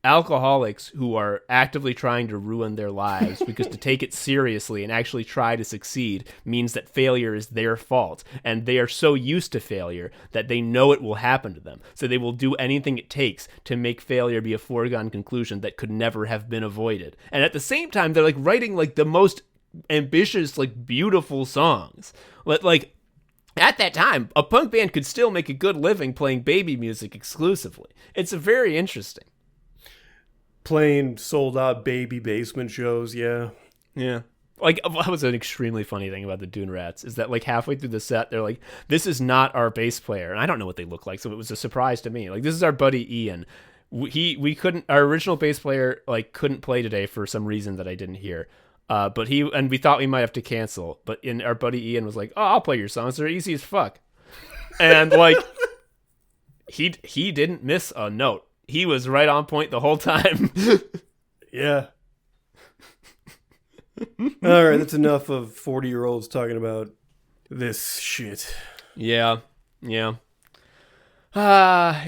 [SPEAKER 1] alcoholics who are actively trying to ruin their lives, because to take it seriously and actually try to succeed means that failure is their fault. And they are so used to failure that they know it will happen to them. So they will do anything it takes to make failure be a foregone conclusion that could never have been avoided. And at the same time, they're like writing like the most ambitious, like beautiful songs. Like, at that time, a punk band could still make a good living playing baby music exclusively. It's very interesting.
[SPEAKER 2] Playing sold-out baby basement shows, yeah.
[SPEAKER 1] Yeah. Like, that was an extremely funny thing about the Dune Rats, is that, like, halfway through the set, they're like, this is not our bass player. And I don't know what they look like, so it was a surprise to me. Like, this is our buddy Ian. We couldn't, our original bass player, like, couldn't play today for some reason that I didn't hear. But we thought we might have to cancel. But our buddy Ian was like, "Oh, I'll play your songs. They're easy as fuck." And like, he didn't miss a note. He was right on point the whole time.
[SPEAKER 2] Yeah. All right, that's enough of 40-year-olds talking about this shit.
[SPEAKER 1] Yeah. It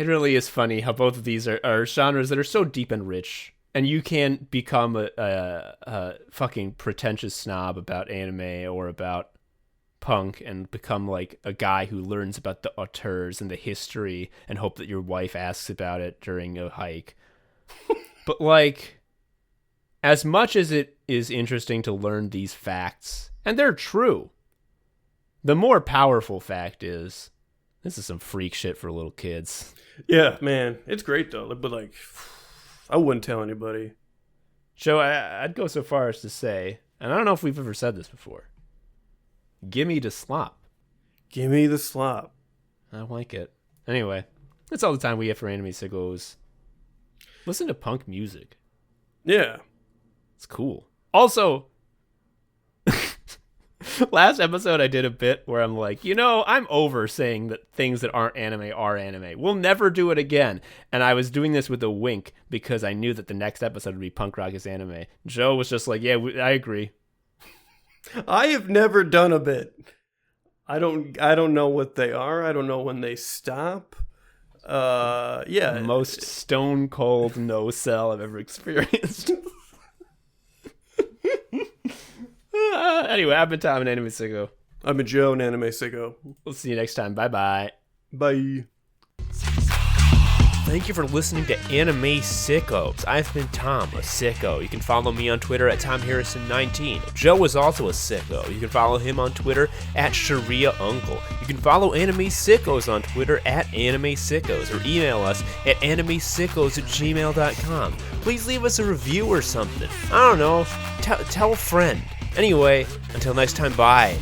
[SPEAKER 1] really is funny how both of these are genres that are so deep and rich. And you can become a fucking pretentious snob about anime or about punk and become like a guy who learns about the auteurs and the history and hope that your wife asks about it during a hike. But like, as much as it is interesting to learn these facts, and they're true, the more powerful fact is, this is some freak shit for little kids.
[SPEAKER 2] Yeah, man. It's great though. But like, I wouldn't tell anybody.
[SPEAKER 1] Joe, I'd go so far as to say, and I don't know if we've ever said this before, gimme the slop.
[SPEAKER 2] Gimme the slop.
[SPEAKER 1] I like it. Anyway, that's all the time we have for Anime Sickos. Listen to punk music.
[SPEAKER 2] Yeah.
[SPEAKER 1] It's cool. Also, last episode I did a bit where I'm like, I'm over saying that things that aren't anime are anime. We'll never do it again. And I was doing this with a wink because I knew that the next episode would be punk rock is anime. Joe was just like, yeah, I agree.
[SPEAKER 2] I have never done a bit. I don't know what they are. I don't know when they stop. Yeah.
[SPEAKER 1] Most stone cold no sell I've ever experienced. Anyway, I've been Tom, an Anime Sicko.
[SPEAKER 2] I've been Joe, an Anime Sicko.
[SPEAKER 1] We'll see you next time. Bye-bye.
[SPEAKER 2] Bye.
[SPEAKER 1] Thank you for listening to Anime Sickos. I've been Tom, a sicko. You can follow me on Twitter at TomHarrison19. Joe is also a sicko. You can follow him on Twitter at ShariaUncle. You can follow Anime Sickos on Twitter at Anime Sickos, or email us at animesickos@gmail.com. Please leave us a review or something. I don't know. Tell a friend. Anyway, until next time, bye.